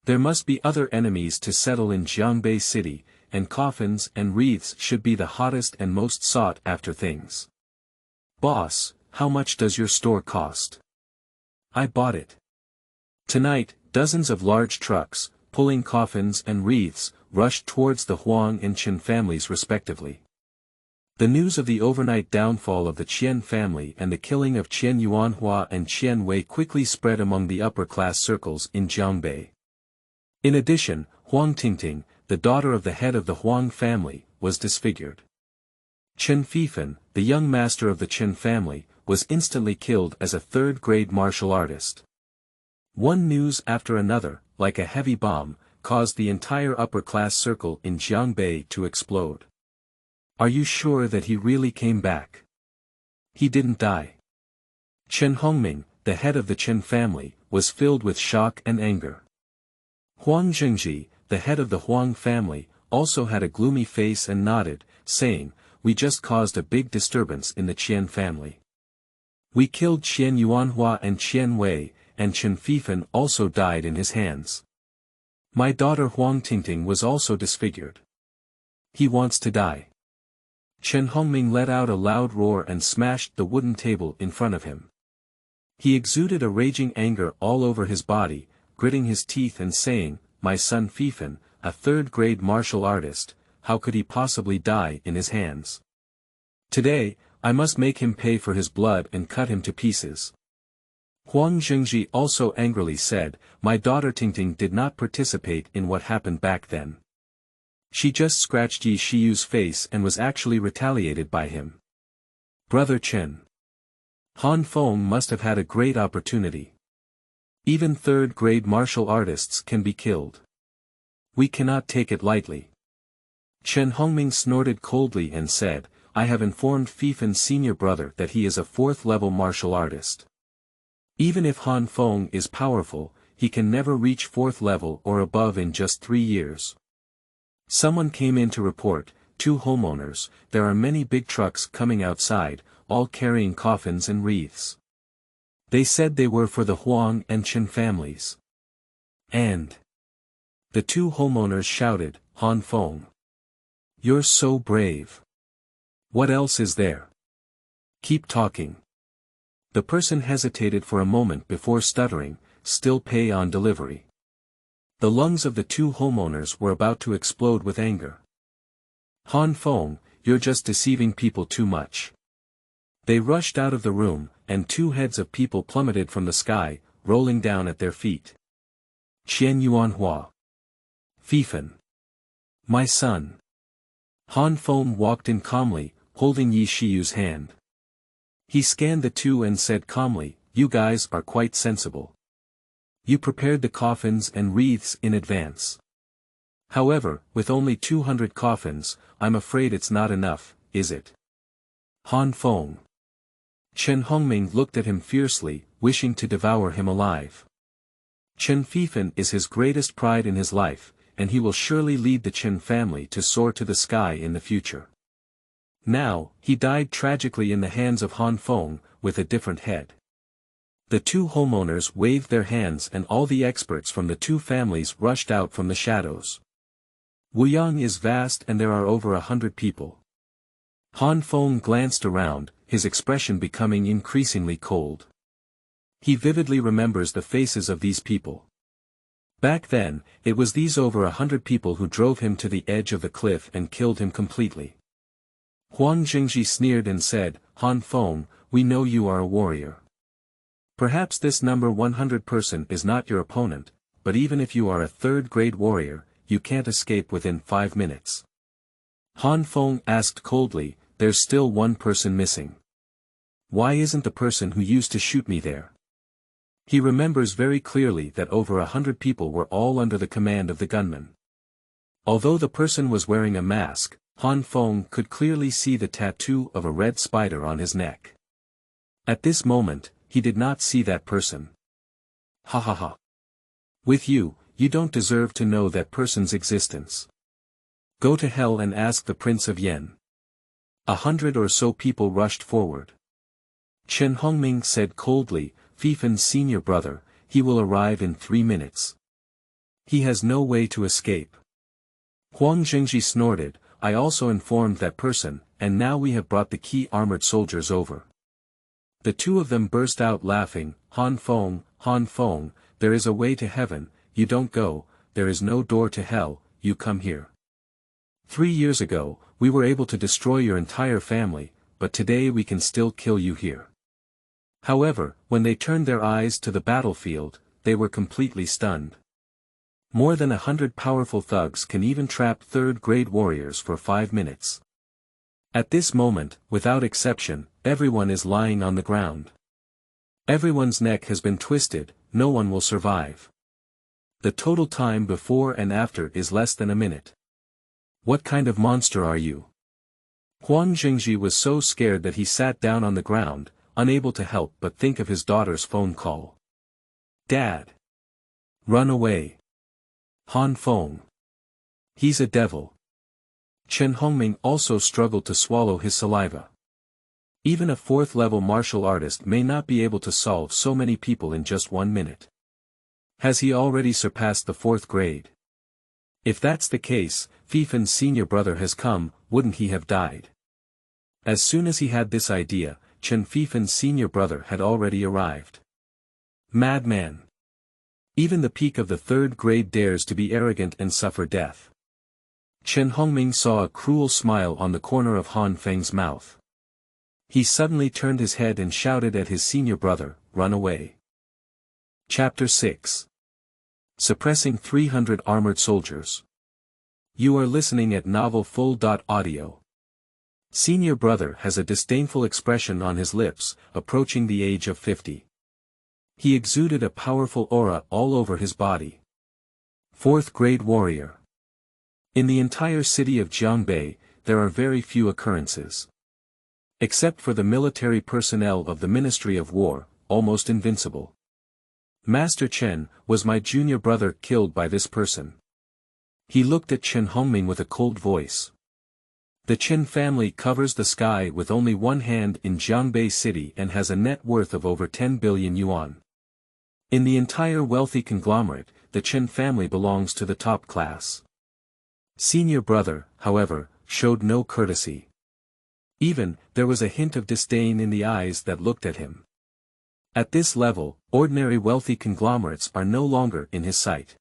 There must be other enemies to settle in Jiangbei City, and coffins and wreaths should be the hottest and most sought-after things. Boss, how much does your store cost? I bought it. Tonight, dozens of large trucks, pulling coffins and wreaths, rushed towards the Huang and Chen families respectively. The news of the overnight downfall of the Qian family and the killing of Qian Yuanhua and Qian Wei quickly spread among the upper-class circles in Jiangbei. In addition, Huang Tingting, the daughter of the head of the Huang family, was disfigured. Chen Fifan, the young master of the Chen family, was instantly killed as a third-grade martial artist. One news after another, like a heavy bomb, caused the entire upper-class circle in Jiangbei to explode. Are you sure that he really came back? He didn't die. Chen Hongming, the head of the Chen family, was filled with shock and anger. Huang Zhengji, the head of the Huang family, also had a gloomy face and nodded, saying, we just caused a big disturbance in the Qian family. We killed Qian Yuanhua and Qian Wei, and Chen Fifan also died in his hands. My daughter Huang Tingting was also disfigured. He wants to die. Chen Hongming let out a loud roar and smashed the wooden table in front of him. He exuded a raging anger all over his body, gritting his teeth and saying, my son Fifan, a third-grade martial artist, how could he possibly die in his hands? Today, I must make him pay for his blood and cut him to pieces. Huang Zhengji also angrily said, my daughter Tingting did not participate in what happened back then. She just scratched Yi Shiyu's face and was actually retaliated by him. Brother Chen. Han Feng must have had a great opportunity. Even third-grade martial artists can be killed. We cannot take it lightly. Chen Hongming snorted coldly and said, I have informed Fifan's senior brother that he is a 4th-level martial artist. Even if Han Feng is powerful, he can never reach 4th level or above in just 3 years. Someone came in to report, 2 homeowners, there are many big trucks coming outside, all carrying coffins and wreaths. They said they were for the Huang and Chen families. And the 2 homeowners shouted, Han Feng. You're so brave. What else is there? Keep talking. The person hesitated for a moment before stuttering, still pay on delivery. The lungs of the 2 homeowners were about to explode with anger. Han Feng, you're just deceiving people too much. They rushed out of the room, and 2 heads of people plummeted from the sky, rolling down at their feet. Qian Yuanhua. Fifan. My son. Han Feng walked in calmly, holding Yi Shiyu's hand. He scanned the 2 and said calmly, you guys are quite sensible. You prepared the coffins and wreaths in advance. However, with only 200 coffins, I'm afraid it's not enough, is it? Han Feng. Chen Hongming looked at him fiercely, wishing to devour him alive. Chen Fifan is his greatest pride in his life, and he will surely lead the Chen family to soar to the sky in the future. Now, he died tragically in the hands of Han Feng, with a different head. The two homeowners waved their hands and all the experts from the two families rushed out from the shadows. Wuyang is vast and there are over 100 people. Han Feng glanced around, his expression becoming increasingly cold. He vividly remembers the faces of these people. Back then, it was these over 100 people who drove him to the edge of the cliff and killed him completely. Huang Jingji sneered and said, Han Feng, we know you are a warrior. Perhaps this number 100 person is not your opponent, but even if you are a third-grade warrior, you can't escape within 5 minutes. Han Feng asked coldly, there's still one person missing. Why isn't the person who used to shoot me there? He remembers very clearly that over 100 people were all under the command of the gunman. Although the person was wearing a mask, Han Feng could clearly see the tattoo of a red spider on his neck. At this moment, he did not see that person. Ha ha ha. With you, you don't deserve to know that person's existence. Go to hell and ask the Prince of Yen. 100 or so people rushed forward. Chen Hongming said coldly, Fifen's senior brother, he will arrive in 3 minutes. He has no way to escape. Huang Jingji snorted, I also informed that person, and now we have brought the key armored soldiers over. The two of them burst out laughing, Han Feng, there is a way to heaven, you don't go, there is no door to hell, you come here. 3 years ago, we were able to destroy your entire family, but today we can still kill you here. However, when they turned their eyes to the battlefield, they were completely stunned. More than 100 powerful thugs can even trap third-grade warriors for 5 minutes. At this moment, without exception, everyone is lying on the ground. Everyone's neck has been twisted, no one will survive. The total time before and after is less than a minute. What kind of monster are you? Huang Jingji was so scared that he sat down on the ground, unable to help but think of his daughter's phone call. Dad! Run away! Han Feng! He's a devil! Chen Hongming also struggled to swallow his saliva. Even a 4th-level martial artist may not be able to solve so many people in just 1 minute. Has he already surpassed the 4th grade? If that's the case, Fifen's senior brother has come, wouldn't he have died? As soon as he had this idea, Chen Fifen's senior brother had already arrived. Madman! Even the peak of the 3rd grade dares to be arrogant and suffer death. Chen Hongming saw a cruel smile on the corner of Han Feng's mouth. He suddenly turned his head and shouted at his senior brother, run away. Chapter 6. Suppressing 300 Armored Soldiers. You are listening at novelfull.audio. Senior brother has a disdainful expression on his lips, approaching the age of 50. He exuded a powerful aura all over his body. 4th grade warrior. In the entire city of Jiangbei, there are very few occurrences. Except for the military personnel of the Ministry of War, almost invincible. Master Chen, was my junior brother killed by this person? He looked at Chen Hongming with a cold voice. The Chen family covers the sky with only one hand in Jiangbei City and has a net worth of over 10 billion yuan. In the entire wealthy conglomerate, the Chen family belongs to the top class. Senior brother, however, showed no courtesy. Even, there was a hint of disdain in the eyes that looked at him. At this level, ordinary wealthy conglomerates are no longer in his sight.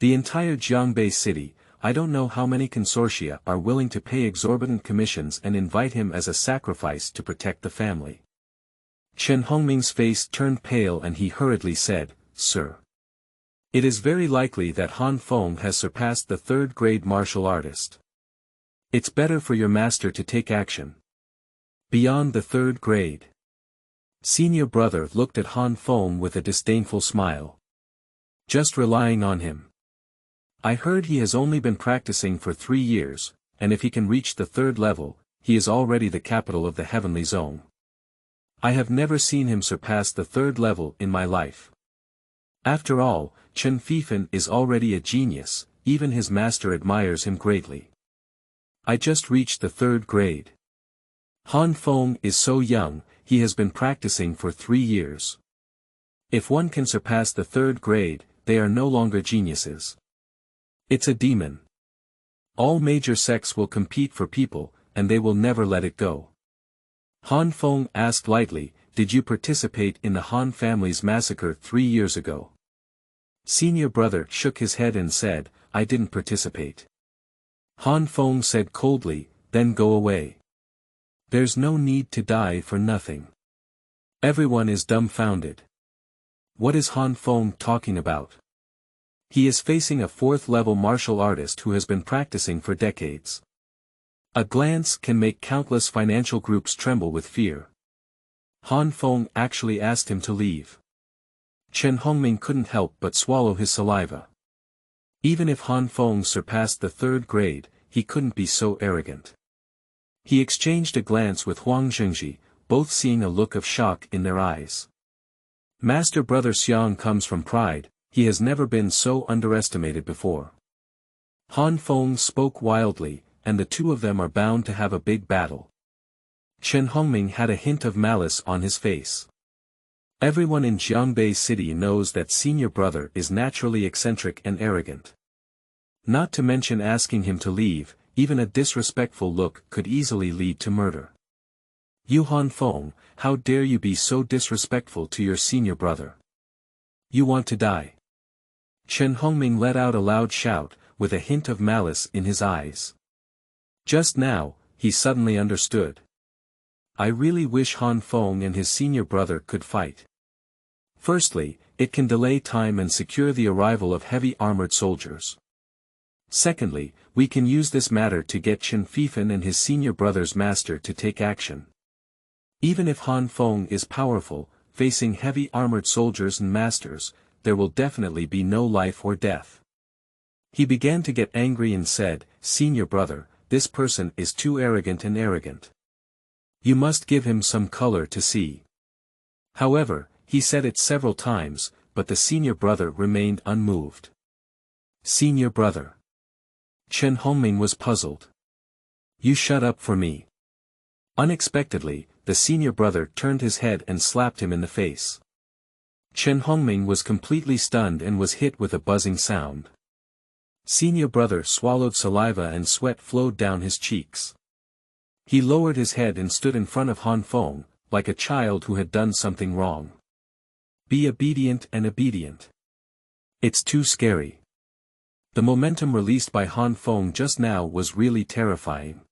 The entire Jiangbei City, I don't know how many consortia are willing to pay exorbitant commissions and invite him as a sacrifice to protect the family. Chen Hongming's face turned pale and he hurriedly said, Sir. It is very likely that Han Feng has surpassed the 3rd grade martial artist. It's better for your master to take action. Beyond the 3rd grade. Senior brother looked at Han Feng with a disdainful smile. Just relying on him. I heard he has only been practicing for 3 years, and if he can reach the 3rd level, he is already the capital of the heavenly zone. I have never seen him surpass the 3rd level in my life. After all, Chen Fifen is already a genius, even his master admires him greatly. I just reached the 3rd grade. Han Feng is so young, he has been practicing for 3 years. If one can surpass the 3rd grade, they are no longer geniuses. It's a demon. All major sects will compete for people, and they will never let it go. Han Feng asked lightly, did you participate in the Han family's massacre 3 years ago? Senior brother shook his head and said, I didn't participate. Han Feng said coldly, then go away. There's no need to die for nothing. Everyone is dumbfounded. What is Han Feng talking about? He is facing a 4th-level martial artist who has been practicing for decades. A glance can make countless financial groups tremble with fear. Han Feng actually asked him to leave. Chen Hongming couldn't help but swallow his saliva. Even if Han Feng surpassed the 3rd grade, he couldn't be so arrogant. He exchanged a glance with Huang Zhengji, both seeing a look of shock in their eyes. Master Brother Xiang comes from pride, he has never been so underestimated before. Han Feng spoke wildly, and the two of them are bound to have a big battle. Chen Hongming had a hint of malice on his face. Everyone in Jiangbei City knows that senior brother is naturally eccentric and arrogant. Not to mention asking him to leave, even a disrespectful look could easily lead to murder. You Han Feng, how dare you be so disrespectful to your senior brother? You want to die? Chen Hongming let out a loud shout, with a hint of malice in his eyes. Just now, he suddenly understood. I really wish Han Feng and his senior brother could fight. Firstly, it can delay time and secure the arrival of heavy armored soldiers. Secondly, we can use this matter to get Chen Fifan and his senior brother's master to take action. Even if Han Feng is powerful, facing heavy armored soldiers and masters, there will definitely be no life or death. He began to get angry and said, Senior brother, this person is too arrogant and arrogant. You must give him some color to see. However, he said it several times, but the senior brother remained unmoved. Senior brother. Chen Hongming was puzzled. You shut up for me. Unexpectedly, the senior brother turned his head and slapped him in the face. Chen Hongming was completely stunned and was hit with a buzzing sound. Senior brother swallowed saliva and sweat flowed down his cheeks. He lowered his head and stood in front of Han Feng, like a child who had done something wrong. Be obedient and obedient. It's too scary. The momentum released by Han Feng just now was really terrifying.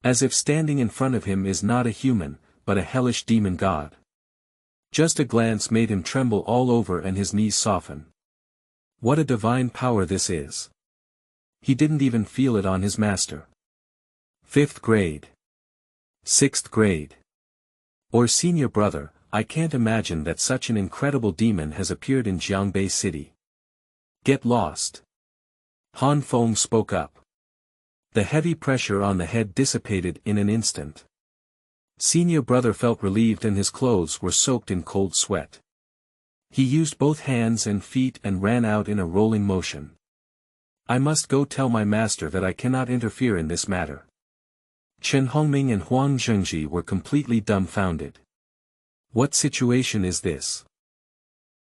As if standing in front of him is not a human, but a hellish demon god. Just a glance made him tremble all over and his knees soften. What a divine power this is. He didn't even feel it on his master. 5th grade. 6th grade. Or senior brother, I can't imagine that such an incredible demon has appeared in Jiangbei City. Get lost. Han Feng spoke up. The heavy pressure on the head dissipated in an instant. Senior brother felt relieved and his clothes were soaked in cold sweat. He used both hands and feet and ran out in a rolling motion. I must go tell my master that I cannot interfere in this matter. Chen Hongming and Huang Zhengji were completely dumbfounded. What situation is this?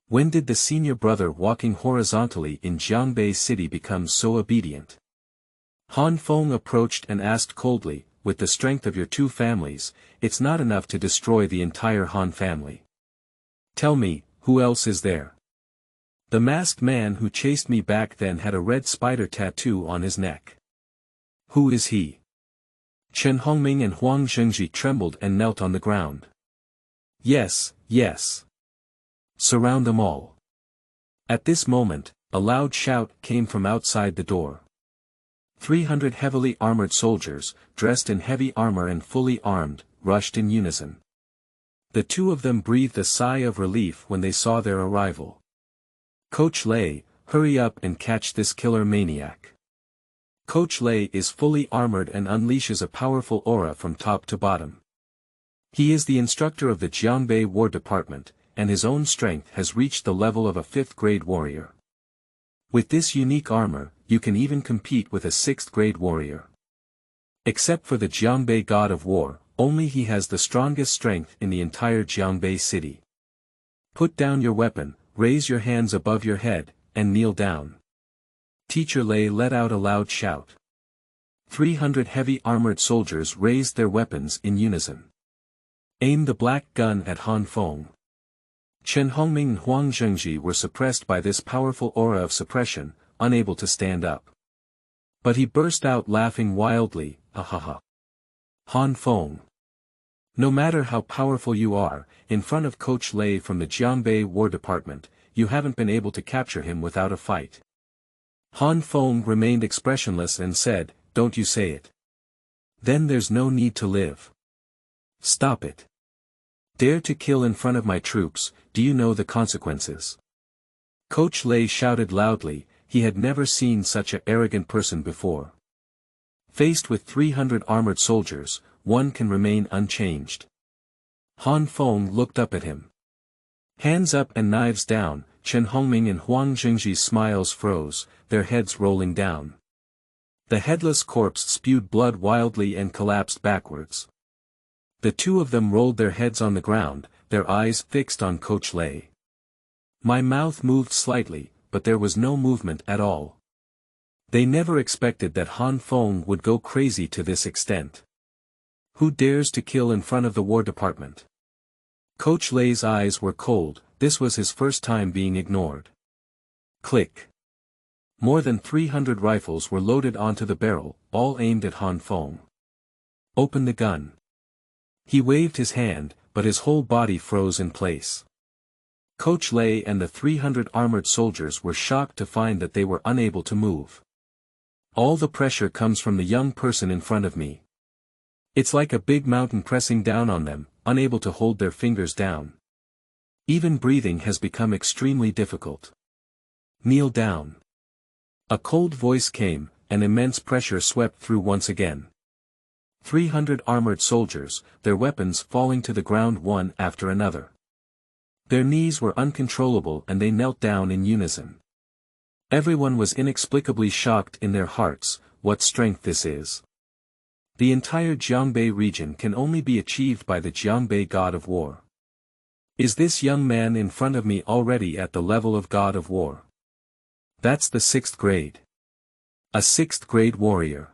When did the senior brother walking horizontally in Jiangbei City become so obedient? Han Feng approached and asked coldly, with the strength of your two families, it's not enough to destroy the entire Han family. Tell me, who else is there? The masked man who chased me back then had a red spider tattoo on his neck. Who is he? Chen Hongming and Huang Zhengji trembled and knelt on the ground. Yes, yes. Surround them all. At this moment, a loud shout came from outside the door. 300 heavily armored soldiers, dressed in heavy armor and fully armed, rushed in unison. The two of them breathed a sigh of relief when they saw their arrival. Coach Lei, hurry up and catch this killer maniac. Coach Lei is fully armored and unleashes a powerful aura from top to bottom. He is the instructor of the Jiangbei War Department, and his own strength has reached the level of a 5th grade warrior. With this unique armor, you can even compete with a 6th grade warrior. Except for the Jiangbei God of War, only he has the strongest strength in the entire Jiangbei city. Put down your weapon, raise your hands above your head, and kneel down. Teacher Lei let out a loud shout. 300 heavy armored soldiers raised their weapons in unison. Aim the black gun at Han Feng. Chen Hongming and Huang Zhengji were suppressed by this powerful aura of suppression, unable to stand up. But he burst out laughing wildly, ha ha ha. Han Feng. No matter how powerful you are, in front of Coach Lei from the Jiangbei War Department, you haven't been able to capture him without a fight. Han Feng remained expressionless and said, "Don't you say it. Then there's no need to live. Stop it. Dare to kill in front of my troops, do you know the consequences?" Coach Lei shouted loudly, he had never seen such an arrogant person before. Faced with 300 armored soldiers, one can remain unchanged. Han Feng looked up at him. Hands up and knives down, Chen Hongming and Huang Zhengji's smiles froze, their heads rolling down. The headless corpse spewed blood wildly and collapsed backwards. The two of them rolled their heads on the ground, their eyes fixed on Coach Lei. My mouth moved slightly, but there was no movement at all. They never expected that Han Feng would go crazy to this extent. Who dares to kill in front of the War Department? Coach Lei's eyes were cold, this was his first time being ignored. Click. More than 300 rifles were loaded onto the barrel, all aimed at Han Feng. Open the gun. He waved his hand, but his whole body froze in place. Coach Lei and the 300 armored soldiers were shocked to find that they were unable to move. All the pressure comes from the young person in front of me. It's like a big mountain pressing down on them, unable to hold their fingers down. Even breathing has become extremely difficult. Kneel down. A cold voice came, and immense pressure swept through once again. 300 armored soldiers, their weapons falling to the ground one after another. Their knees were uncontrollable and they knelt down in unison. Everyone was inexplicably shocked in their hearts, what strength this is. The entire Jiangbei region can only be achieved by the Jiangbei God of War. Is this young man in front of me already at the level of God of War? That's the 6th grade. A 6th grade warrior.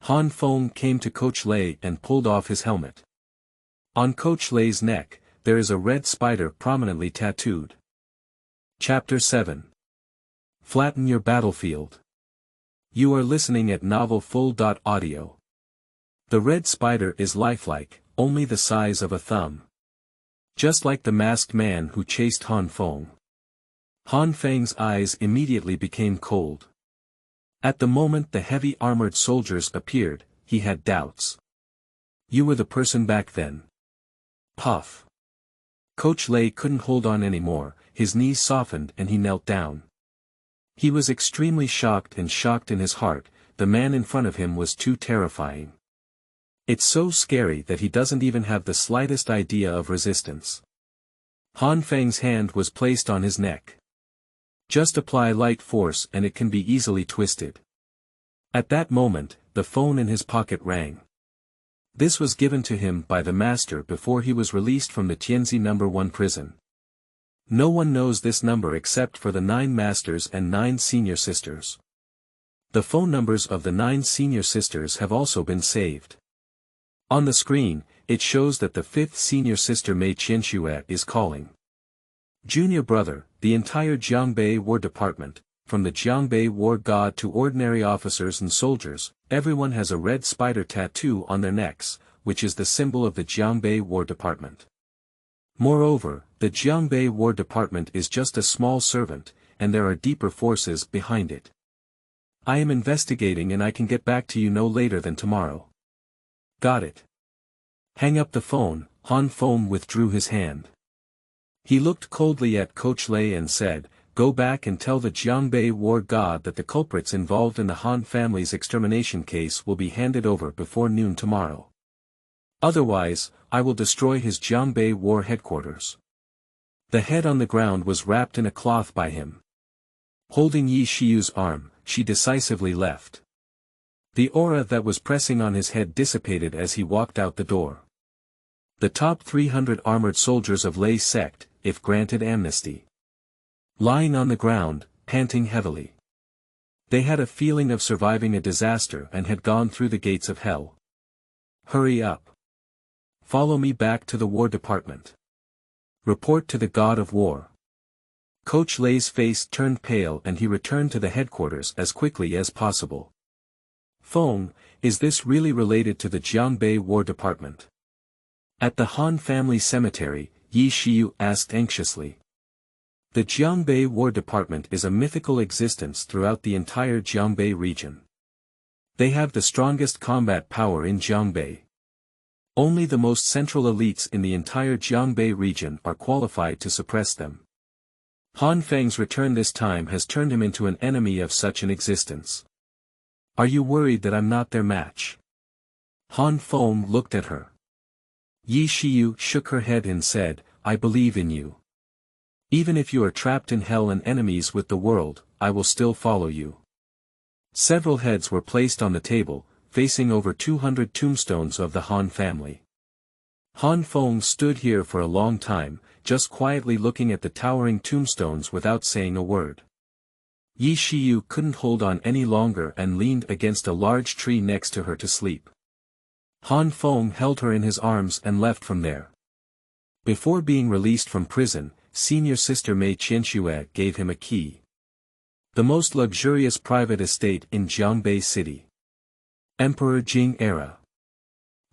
Han Feng came to Coach Lei and pulled off his helmet. On Coach Lei's neck, there is a red spider prominently tattooed. Chapter 7. Flatten your battlefield. You are listening at Novel Full.audio. The red spider is lifelike, only the size of a thumb. Just like the masked man who chased Han Feng. Han Feng's eyes immediately became cold. At the moment the heavy armored soldiers appeared, he had doubts. You were the person back then. Puff. Coach Lei couldn't hold on anymore, his knees softened and he knelt down. He was extremely shocked and shocked in his heart, the man in front of him was too terrifying. It's so scary that he doesn't even have the slightest idea of resistance. Han Feng's hand was placed on his neck. Just apply light force and it can be easily twisted. At that moment, the phone in his pocket rang. This was given to him by the master before he was released from the Tianzi No. 1 prison. No one knows this number except for the 9 masters and 9 senior sisters. The phone numbers of the 9 senior sisters have also been saved. On the screen, it shows that the 5th senior sister Mei Qianxue is calling. Junior brother, the entire Jiangbei War Department, from the Jiangbei War God to ordinary officers and soldiers, everyone has a red spider tattoo on their necks, which is the symbol of the Jiangbei War Department. Moreover, the Jiangbei War Department is just a small servant, and there are deeper forces behind it. I am investigating and I can get back to you no later than tomorrow. Got it. Hang up the phone. Han Feng withdrew his hand. He looked coldly at Coach Lei and said, "Go back and tell the Jiangbei War God that the culprits involved in the Han family's extermination case will be handed over before noon tomorrow. Otherwise, I will destroy his Jiangbei War headquarters." The head on the ground was wrapped in a cloth by him. Holding Yi Shiyu's arm, she decisively left. The aura that was pressing on his head dissipated as he walked out the door. The top 300 armored soldiers of Lei sect, if granted amnesty. Lying on the ground, panting heavily. They had a feeling of surviving a disaster and had gone through the gates of hell. Hurry up. Follow me back to the War Department. Report to the God of War. Coach Lei's face turned pale and he returned to the headquarters as quickly as possible. Feng, is this really related to the Jiangbei War Department? At the Han family cemetery, Yi Shiyu asked anxiously. The Jiangbei War Department is a mythical existence throughout the entire Jiangbei region. They have the strongest combat power in Jiangbei. Only the most central elites in the entire Jiangbei region are qualified to suppress them. Han Feng's return this time has turned him into an enemy of such an existence. Are you worried that I'm not their match? Han Feng looked at her. Yi Shiyu shook her head and said, I believe in you. Even if you are trapped in hell and enemies with the world, I will still follow you. Several heads were placed on the table, facing over 200 tombstones of the Han family. Han Feng stood here for a long time, just quietly looking at the towering tombstones without saying a word. Yi Shiyu couldn't hold on any longer and leaned against a large tree next to her to sleep. Han Feng held her in his arms and left from there. Before being released from prison, senior sister Mei Qianxue gave him a key. The most luxurious private estate in Jiangbei City. Emperor Jing era.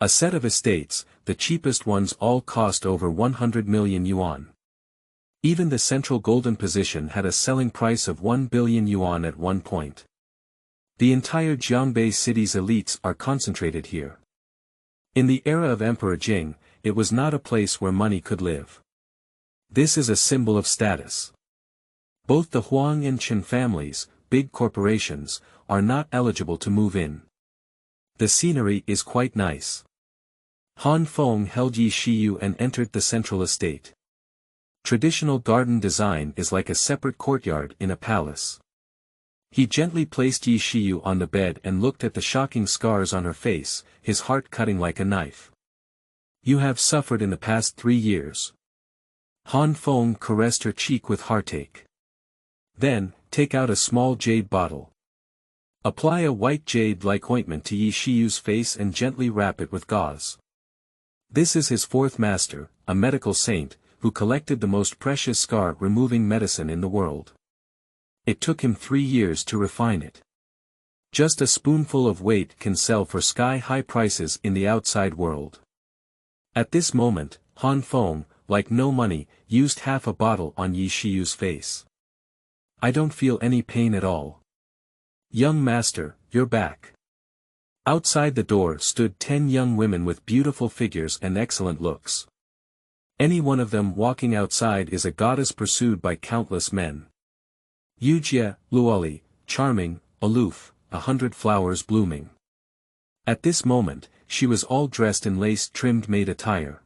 A set of estates, the cheapest ones all cost over 100 million yuan. Even the central golden position had a selling price of 1 billion yuan at one point. The entire Jiangbei city's elites are concentrated here. In the era of Emperor Jing, it was not a place where money could live. This is a symbol of status. Both the Huang and Chen families, big corporations, are not eligible to move in. The scenery is quite nice. Han Feng held Yi Shiyu and entered the central estate. Traditional garden design is like a separate courtyard in a palace. He gently placed Yi Shiyu on the bed and looked at the shocking scars on her face, his heart cutting like a knife. You have suffered in the past 3 years. Han Feng caressed her cheek with heartache. Then, take out a small jade bottle. Apply a white jade-like ointment to Yi Shiyu's face and gently wrap it with gauze. This is his fourth master, a medical saint, who collected the most precious scar-removing medicine in the world. It took him 3 years to refine it. Just a spoonful of weight can sell for sky-high prices in the outside world. At this moment, Han Feng, like no money, used half a bottle on Yi Shiyu's face. I don't feel any pain at all. Young master, you're back. Outside the door stood 10 young women with beautiful figures and excellent looks. Any one of them walking outside is a goddess pursued by countless men. Yujie, Luoli, charming, aloof, 100 flowers blooming. At this moment, she was all dressed in lace-trimmed maid attire.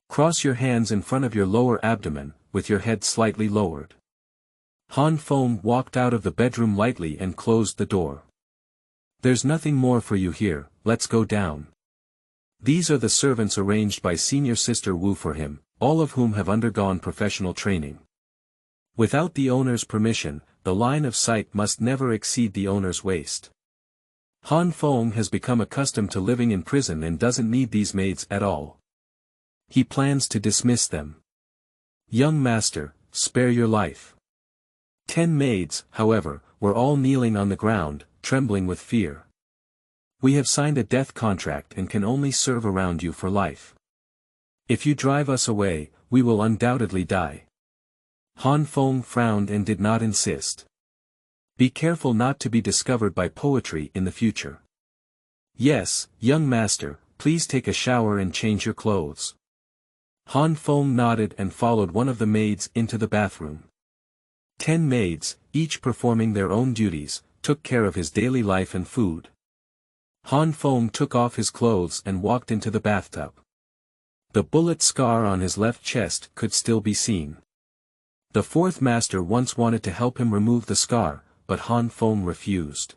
Cross your hands in front of your lower abdomen, with your head slightly lowered. Han Feng walked out of the bedroom lightly and closed the door. There's nothing more for you here, let's go down. These are the servants arranged by senior sister Wu for him, all of whom have undergone professional training. Without the owner's permission, the line of sight must never exceed the owner's waist. Han Feng has become accustomed to living in prison and doesn't need these maids at all. He plans to dismiss them. Young master, spare your life. 10 maids, however, were all kneeling on the ground, trembling with fear. We have signed a death contract and can only serve around you for life. If you drive us away, we will undoubtedly die. Han Feng frowned and did not insist. Be careful not to be discovered by poetry in the future. Yes, young master, please take a shower and change your clothes. Han Feng nodded and followed one of the maids into the bathroom. 10 maids, each performing their own duties, took care of his daily life and food. Han Feng took off his clothes and walked into the bathtub. The bullet scar on his left chest could still be seen. The fourth master once wanted to help him remove the scar, but Han Feng refused.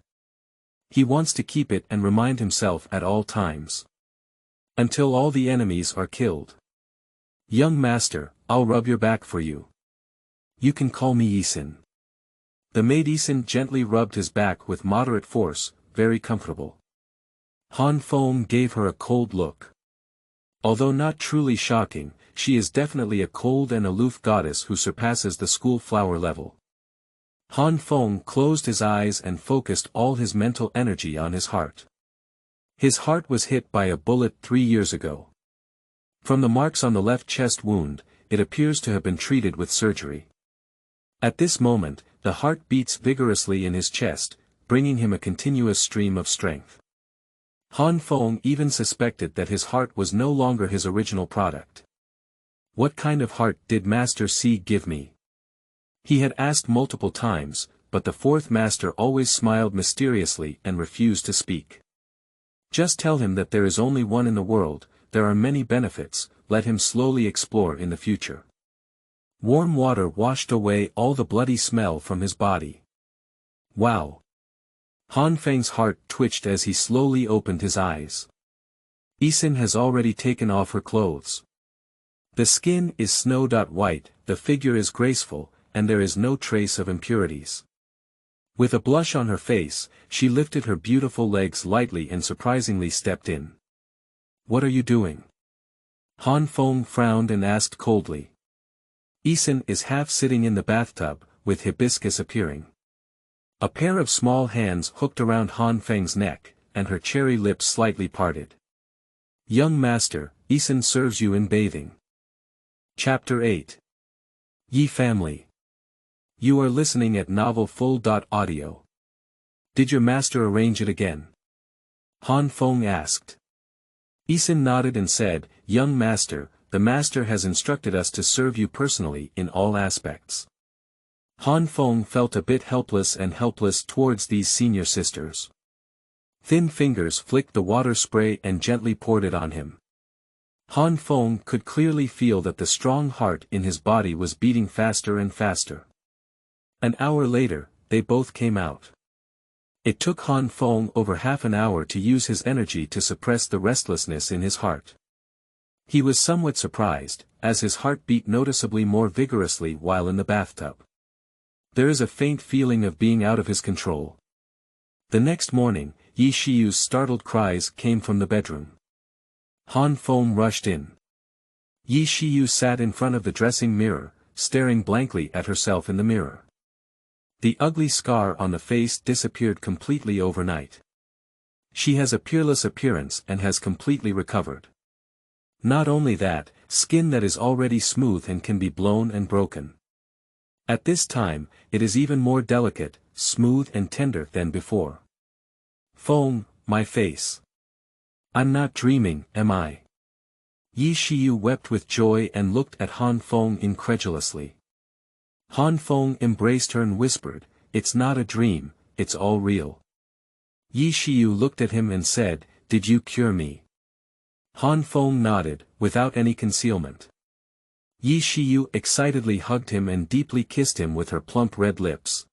He wants to keep it and remind himself at all times. Until all the enemies are killed. Young master, I'll rub your back for you. You can call me Isin. The maid Isin gently rubbed his back with moderate force, very comfortable. Han Feng gave her a cold look. Although not truly shocking, she is definitely a cold and aloof goddess who surpasses the school flower level. Han Feng closed his eyes and focused all his mental energy on his heart. His heart was hit by a bullet 3 years ago. From the marks on the left chest wound, it appears to have been treated with surgery. At this moment, the heart beats vigorously in his chest, bringing him a continuous stream of strength. Han Feng even suspected that his heart was no longer his original product. What kind of heart did Master C give me? He had asked multiple times, but the fourth master always smiled mysteriously and refused to speak. Just tell him that there is only one in the world, there are many benefits, let him slowly explore in the future. Warm water washed away all the bloody smell from his body. Wow! Han Feng's heart twitched as he slowly opened his eyes. Isin has already taken off her clothes. The skin is snow-white, the figure is graceful, and there is no trace of impurities. With a blush on her face, she lifted her beautiful legs lightly and surprisingly stepped in. What are you doing? Han Feng frowned and asked coldly. Isin is half sitting in the bathtub, with hibiscus appearing. A pair of small hands hooked around Han Feng's neck, and her cherry lips slightly parted. Young master, Isin serves you in bathing. Chapter 8. Yi Family. You are listening at Novel Full.audio. Did your master arrange it again? Han Feng asked. Isin nodded and said, Young master, the master has instructed us to serve you personally in all aspects. Han Feng felt a bit helpless towards these senior sisters. Thin fingers flicked the water spray and gently poured it on him. Han Feng could clearly feel that the strong heart in his body was beating faster and faster. An hour later, they both came out. It took Han Feng over half an hour to use his energy to suppress the restlessness in his heart. He was somewhat surprised, as his heart beat noticeably more vigorously while in the bathtub. There is a faint feeling of being out of his control. The next morning, Yi Shiyu's startled cries came from the bedroom. Han Feng rushed in. Yi Shiyu sat in front of the dressing mirror, staring blankly at herself in the mirror. The ugly scar on the face disappeared completely overnight. She has a peerless appearance and has completely recovered. Not only that, skin that is already smooth and can be blown and broken. At this time, it is even more delicate, smooth and tender than before. Feng, my face. I'm not dreaming, am I? Yi Shiyu wept with joy and looked at Han Feng incredulously. Han Feng embraced her and whispered, It's not a dream, it's all real. Yi Shiyu looked at him and said, Did you cure me? Han Feng nodded, without any concealment. Yi Shiyu excitedly hugged him and deeply kissed him with her plump red lips.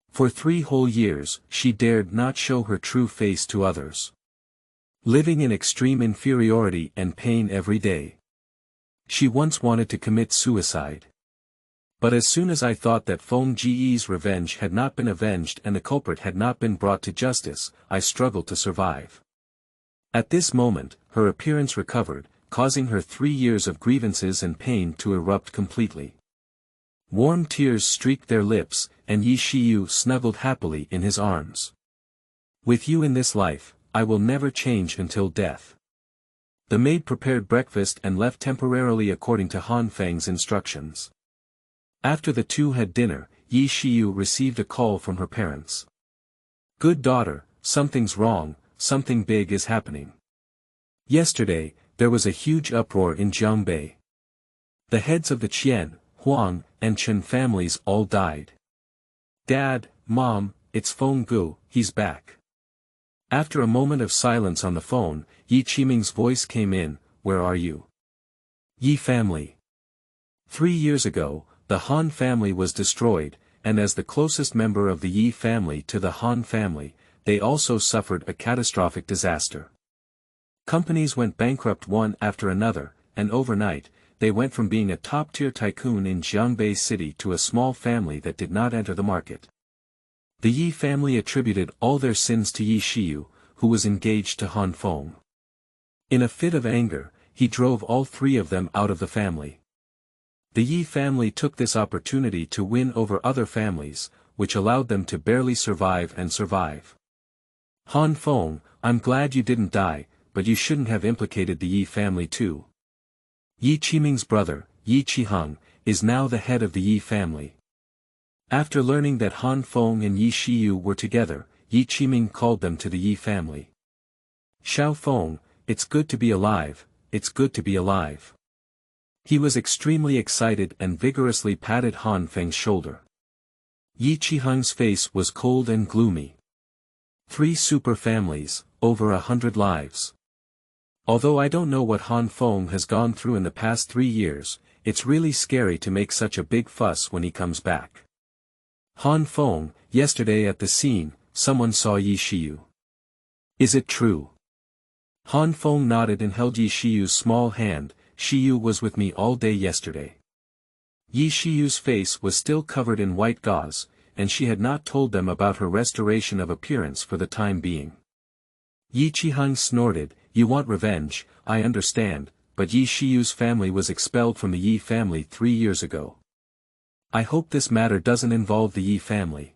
For 3 whole years, she dared not show her true face to others. Living in extreme inferiority and pain every day. She once wanted to commit suicide. But as soon as I thought that Feng Ji's revenge had not been avenged and the culprit had not been brought to justice, I struggled to survive. At this moment, her appearance recovered, causing her 3 years of grievances and pain to erupt completely. Warm tears streaked their lips, and Yi Shiyu snuggled happily in his arms. With you in this life, I will never change until death. The maid prepared breakfast and left temporarily according to Han Feng's instructions. After the two had dinner, Yi Shiyu received a call from her parents. Good daughter, something's wrong, something big is happening. Yesterday, there was a huge uproar in Jiangbei. The heads of the Qian, Huang, and Chen families all died. Dad, Mom, it's Feng Gu, he's back. After a moment of silence on the phone, Yi Qiming's voice came in, Where are you? Yi family. 3 years ago, the Han family was destroyed, and as the closest member of the Yi family to the Han family, they also suffered a catastrophic disaster. Companies went bankrupt one after another, and overnight, they went from being a top-tier tycoon in Jiangbei City to a small family that did not enter the market. The Yi family attributed all their sins to Yi Shiyu, who was engaged to Han Feng. In a fit of anger, he drove all three of them out of the family. The Yi family took this opportunity to win over other families, which allowed them to barely survive and survive. Han Feng, I'm glad you didn't die, but you shouldn't have implicated the Yi family too. Yi Qiming's brother, Yi Qiheng, is now the head of the Yi family. After learning that Han Feng and Yi Shiyu were together, Yi Qiming called them to the Yi family. Xiao Feng, it's good to be alive, it's good to be alive. He was extremely excited and vigorously patted Han Feng's shoulder. Yi Qiheng's face was cold and gloomy. 3 super families, over 100 lives. Although I don't know what Han Feng has gone through in the past 3 years, it's really scary to make such a big fuss when he comes back. Han Feng, yesterday at the scene, someone saw Yi Shiyu. Is it true? Han Feng nodded and held Yi Shiyu's small hand. Shiyu was with me all day yesterday. Yi Shiyu's face was still covered in white gauze, and she had not told them about her restoration of appearance for the time being. Yi Qiheng snorted, you want revenge, I understand, but Yi Shiyu's family was expelled from the Yi family 3 years ago. I hope this matter doesn't involve the Yi family.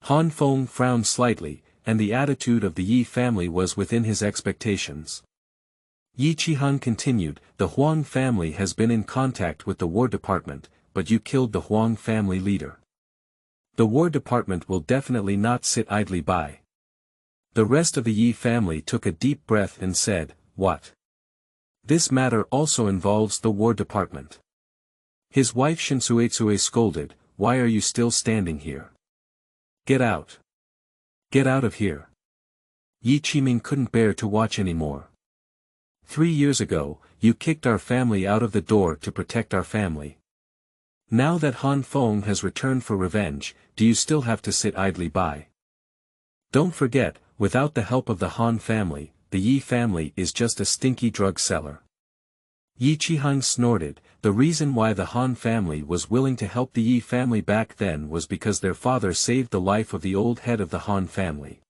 Han Feng frowned slightly, and the attitude of the Yi family was within his expectations. Yi Qiheng continued, the Huang family has been in contact with the War Department, but you killed the Huang family leader. The War Department will definitely not sit idly by. The rest of the Yi family took a deep breath and said, what? This matter also involves the War Department. His wife Shinsuetsue scolded, why are you still standing here? Get out. Get out of here. Yi Qiming couldn't bear to watch anymore. 3 years ago, you kicked our family out of the door to protect our family. Now that Han Feng has returned for revenge, do you still have to sit idly by? Don't forget, without the help of the Han family, the Yi family is just a stinky drug seller. Yi Qiheng snorted, the reason why the Han family was willing to help the Yi family back then was because their father saved the life of the old head of the Han family.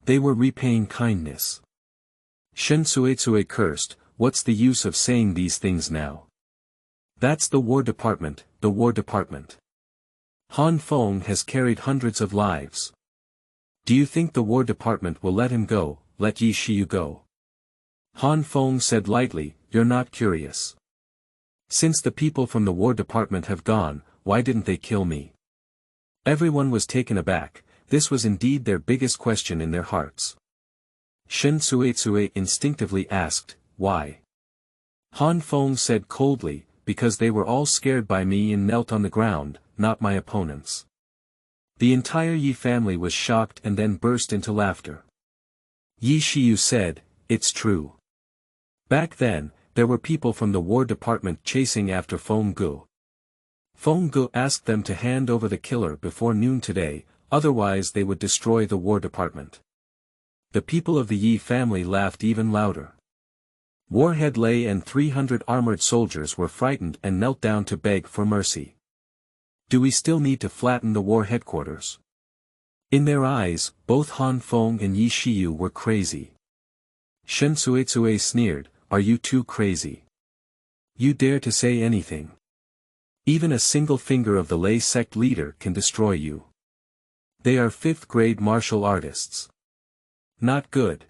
They were repaying kindness. Shen Suetsue cursed, what's the use of saying these things now? That's the War Department, the War Department. Han Feng has carried hundreds of lives. Do you think the War Department will let him go, let Yi Shiyu go? Han Feng said lightly, you're not curious. Since the people from the War Department have gone, why didn't they kill me? Everyone was taken aback, this was indeed their biggest question in their hearts. Shen Suetsue instinctively asked, why? Han Feng said coldly, because they were all scared by me and knelt on the ground, not my opponents. The entire Yi family was shocked and then burst into laughter. Yi Shiyu said, it's true. Back then, there were people from the War Department chasing after Feng Gu. Feng Gu asked them to hand over the killer before noon today, otherwise they would destroy the War Department. The people of the Yi family laughed even louder. Warhead Lei and 300 armored soldiers were frightened and knelt down to beg for mercy. Do we still need to flatten the war headquarters? In their eyes, both Han Feng and Yi Shiyu were crazy. Shen Suetsue sneered, are you too crazy? You dare to say anything? Even a single finger of the Lei sect leader can destroy you. They are 5th grade martial artists. Not good.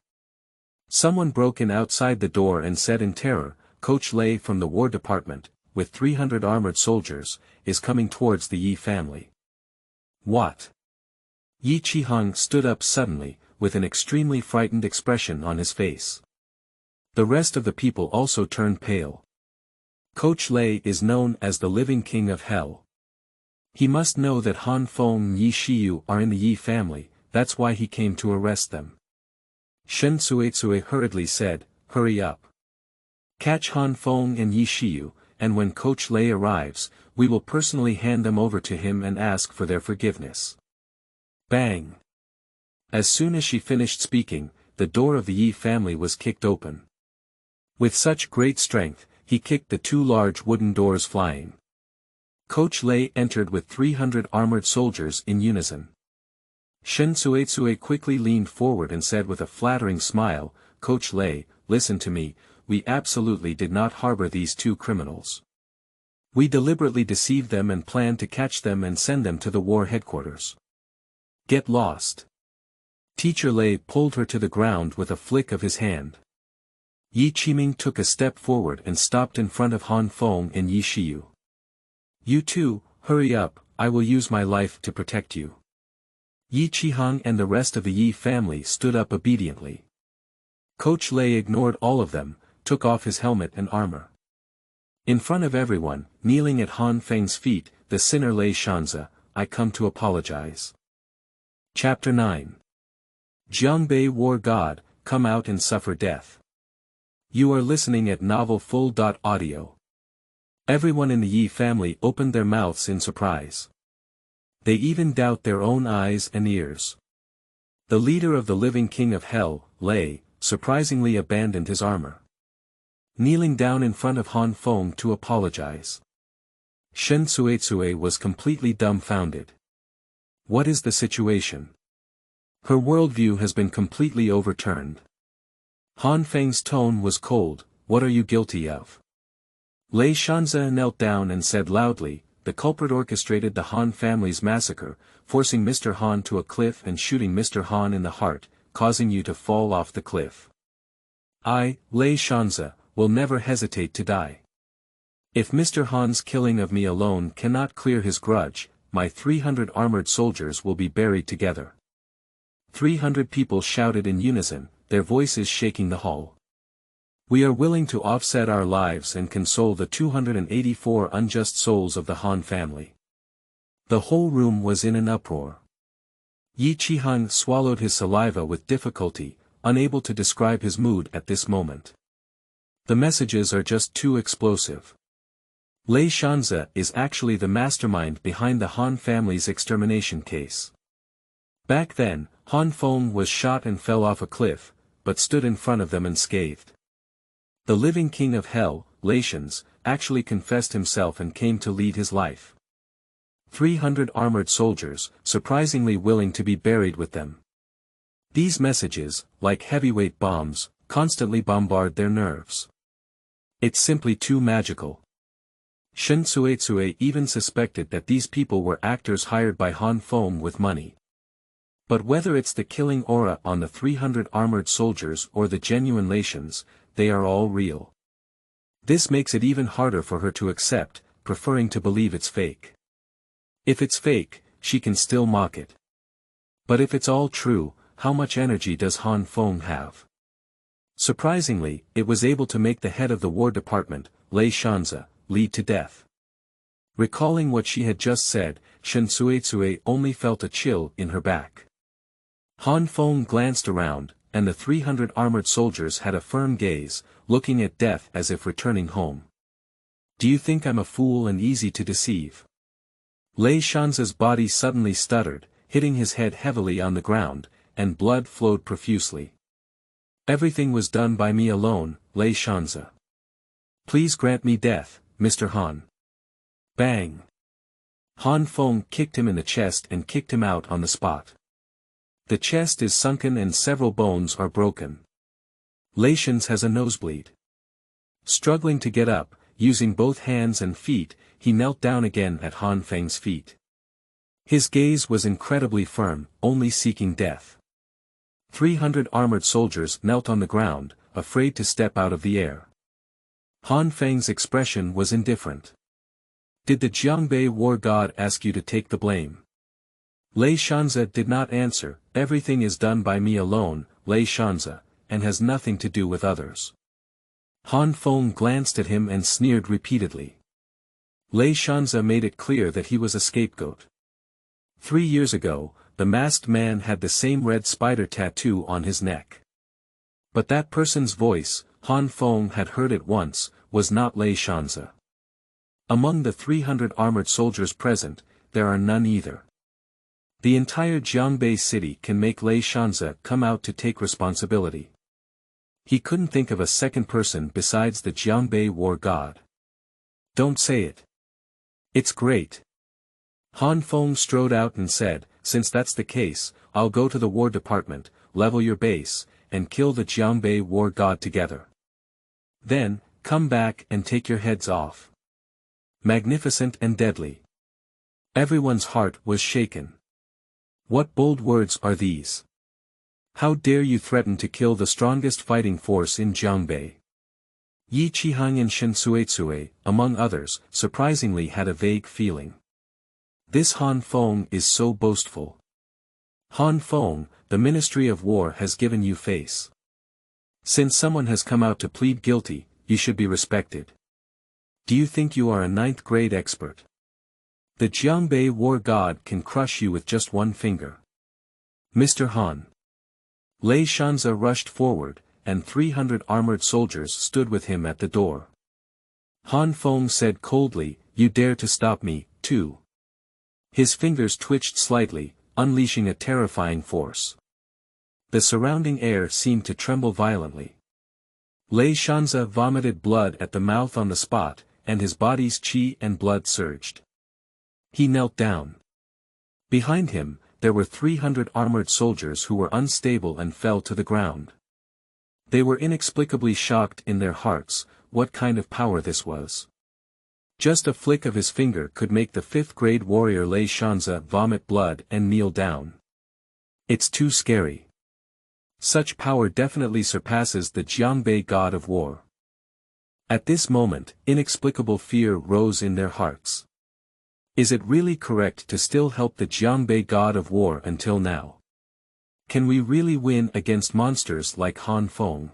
Someone broke in outside the door and said in terror, Coach Lei from the War Department, with 300 armored soldiers, is coming towards the Yi family. What? Yi Qiheng stood up suddenly, with an extremely frightened expression on his face. The rest of the people also turned pale. Coach Lei is known as the living king of hell. He must know that Han Feng and Yi Shiyu are in the Yi family, that's why he came to arrest them. Shen Suetsue hurriedly said, hurry up. Catch Han Feng and Yi Shiyu, and when Coach Lei arrives, we will personally hand them over to him and ask for their forgiveness. Bang! As soon as she finished speaking, the door of the Yi family was kicked open. With such great strength, he kicked the two large wooden doors flying. Coach Lei entered with 300 armored soldiers in unison. Shen Suetsue quickly leaned forward and said with a flattering smile, "Coach Lei, listen to me, we absolutely did not harbor these two criminals. We deliberately deceived them and planned to catch them and send them to the war headquarters. Get lost." Teacher Lei pulled her to the ground with a flick of his hand. Yi Qiming took a step forward and stopped in front of Han Feng and Yi Shiyu. "You two, hurry up, I will use my life to protect you." Yi Qihang and the rest of the Yi family stood up obediently. Coach Lei ignored all of them, took off his helmet and armor. In front of everyone, kneeling at Han Feng's feet, the sinner Lei Shanze, "I come to apologize." Chapter 9. Jiangbei War God, come out and suffer death. You are listening at Novel Full.audio. Everyone in the Yi family opened their mouths in surprise. They even doubt their own eyes and ears. The leader of the living king of hell, Lei, surprisingly abandoned his armor. Kneeling down in front of Han Feng to apologize. Shen Suetsue was completely dumbfounded. What is the situation? Her worldview has been completely overturned. Han Feng's tone was cold, "What are you guilty of?" Lei Shanze knelt down and said loudly, "The culprit orchestrated the Han family's massacre, forcing Mr. Han to a cliff and shooting Mr. Han in the heart, causing you to fall off the cliff. I, Lei Shanze, will never hesitate to die. If Mr. Han's killing of me alone cannot clear his grudge, my 300 armored soldiers will be buried together." 300 people shouted in unison, their voices shaking the hall. "We are willing to offset our lives and console the 284 unjust souls of the Han family." The whole room was in an uproar. Yi Qihang swallowed his saliva with difficulty, unable to describe his mood at this moment. The messages are just too explosive. Lei Shanze is actually the mastermind behind the Han family's extermination case. Back then, Han Feng was shot and fell off a cliff, but stood in front of them unscathed. The living king of hell, Lei Shanze, actually confessed himself and came to lead his life. 300 armored soldiers, surprisingly willing to be buried with them. These messages, like heavyweight bombs, constantly bombard their nerves. It's simply too magical. Shen Suetsue even suspected that these people were actors hired by Han Feng with money. But whether it's the killing aura on the 300 armored soldiers or the genuine Lei Shanze, they are all real. This makes it even harder for her to accept, preferring to believe it's fake. If it's fake, she can still mock it. But if it's all true, how much energy does Han Feng have? Surprisingly, it was able to make the head of the War Department, Lei Shanze, lead to death. Recalling what she had just said, Shen Suetsue only felt a chill in her back. Han Feng glanced around, and the 300 armored soldiers had a firm gaze, looking at death as if returning home. "Do you think I'm a fool and easy to deceive?" Lei Shanze's body suddenly stuttered, hitting his head heavily on the ground, and blood flowed profusely. "Everything was done by me alone, Lei Shanze. Please grant me death, Mr. Han." Bang! Han Feng kicked him in the chest and kicked him out on the spot. The chest is sunken and several bones are broken. Lei Shanze has a nosebleed. Struggling to get up, using both hands and feet, he knelt down again at Han Feng's feet. His gaze was incredibly firm, only seeking death. 300 armored soldiers knelt on the ground, afraid to step out of the air. Han Feng's expression was indifferent. "Did the Jiangbei War God ask you to take the blame?" Lei Shanze did not answer. "Everything is done by me alone, Lei Shanze, and has nothing to do with others." Han Feng glanced at him and sneered repeatedly. Lei Shanze made it clear that he was a scapegoat. 3 years ago, the masked man had the same red spider tattoo on his neck. But that person's voice, Han Feng had heard it once, was not Lei Shanze. Among the 300 armored soldiers present, there are none either. The entire Jiangbei city can make Lei Shanze come out to take responsibility. He couldn't think of a second person besides the Jiangbei War God. Don't say it. It's great. Han Feng strode out and said, since that's the case, I'll go to the War Department, level your base, and kill the Jiangbei War God together. Then, come back and take your heads off. Magnificent and deadly. Everyone's heart was shaken. What bold words are these? How dare you threaten to kill the strongest fighting force in Jiangbei? Yi Qihang and Shen Suetsue, among others, surprisingly had a vague feeling. This Han Feng is so boastful. Han Feng, the Ministry of War has given you face. Since someone has come out to plead guilty, you should be respected. Do you think you are a 9th grade expert? The Jiangbei War God can crush you with just one finger. Mr. Han. Lei Shanze rushed forward, and 300 armored soldiers stood with him at the door. Han Feng said coldly, you dare to stop me, too. His fingers twitched slightly, unleashing a terrifying force. The surrounding air seemed to tremble violently. Lei Shanze vomited blood at the mouth on the spot, and his body's qi and blood surged. He knelt down. Behind him, there were 300 armored soldiers who were unstable and fell to the ground. They were inexplicably shocked in their hearts, what kind of power this was. Just a flick of his finger could make the 5th grade warrior Lei Shanze vomit blood and kneel down. It's too scary. Such power definitely surpasses the Jiangbei God of War. At this moment, inexplicable fear rose in their hearts. Is it really correct to still help the Jiangbei God of War until now? Can we really win against monsters like Han Feng?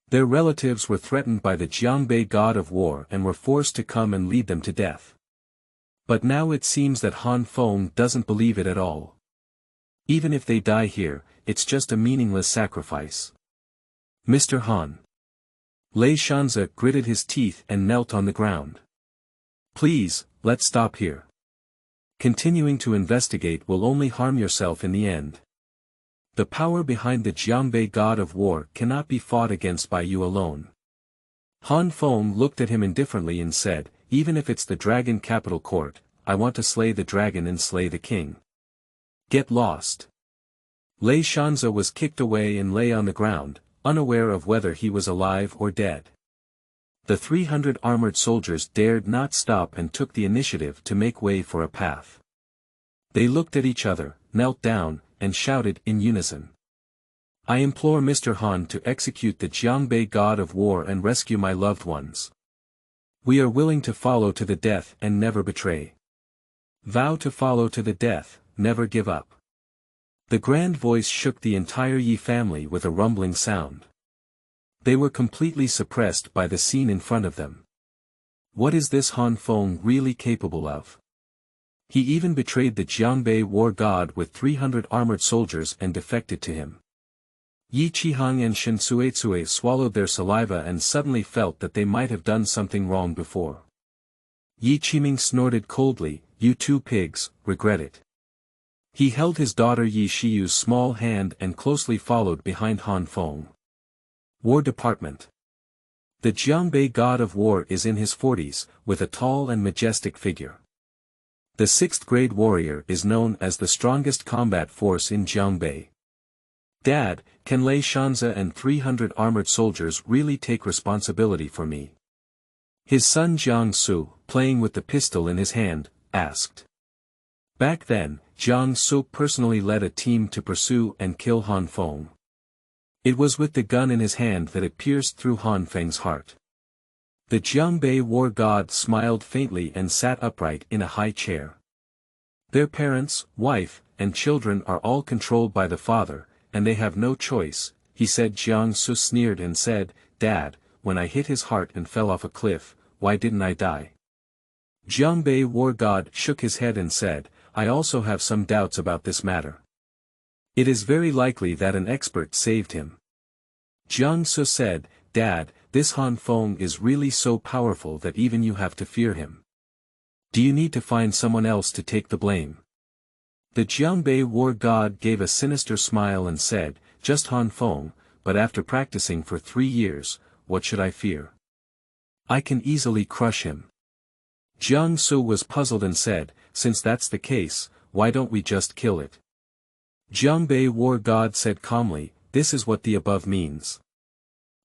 Their relatives were threatened by the Jiangbei God of War and were forced to come and lead them to death. But now it seems that Han Feng doesn't believe it at all. Even if they die here, it's just a meaningless sacrifice. Mr. Han. Lei Shanze gritted his teeth and knelt on the ground. Please, let's stop here. Continuing to investigate will only harm yourself in the end. The power behind the Jiangbei God of War cannot be fought against by you alone. Han Feng looked at him indifferently and said, even if it's the dragon capital court, I want to slay the dragon and slay the king. Get lost. Lei Shanze was kicked away and lay on the ground, unaware of whether he was alive or dead. The 300 armored soldiers dared not stop and took the initiative to make way for a path. They looked at each other, knelt down, and shouted in unison. I implore Mr. Han to execute the Jiangbei God of War and rescue my loved ones. We are willing to follow to the death and never betray. Vow to follow to the death, never give up. The grand voice shook the entire Yi family with a rumbling sound. They were completely suppressed by the scene in front of them. What is this Han Feng really capable of? He even betrayed the Jiangbei War God with 300 armored soldiers and defected to him. Yi Qihang and Shen Suetsue swallowed their saliva and suddenly felt that they might have done something wrong before. Yi Qiming snorted coldly, you two pigs, regret it. He held his daughter Yi Shiyu's small hand and closely followed behind Han Feng. War Department. The Jiangbei God of War is in his 40s, with a tall and majestic figure. The 6th grade warrior is known as the strongest combat force in Jiangbei. Dad, can Lei Shanze and 300 armored soldiers really take responsibility for me? His son Jiang Su, playing with the pistol in his hand, asked. Back then, Jiang Su personally led a team to pursue and kill Han Feng. It was with the gun in his hand that it pierced through Han Feng's heart. The Jiangbei War God smiled faintly and sat upright in a high chair. Their parents, wife, and children are all controlled by the father, and they have no choice, he said. Jiang Su sneered and said, Dad, when I hit his heart and fell off a cliff, why didn't I die? Jiangbei War God shook his head and said, I also have some doubts about this matter. It is very likely that an expert saved him. Jiang Su said, Dad, this Han Feng is really so powerful that even you have to fear him. Do you need to find someone else to take the blame? The Jiangbei War God gave a sinister smile and said, just Han Feng, but after practicing for 3 years, what should I fear? I can easily crush him. Jiang Su was puzzled and said, since that's the case, why don't we just kill it? Jiangbei War God said calmly, this is what the above means.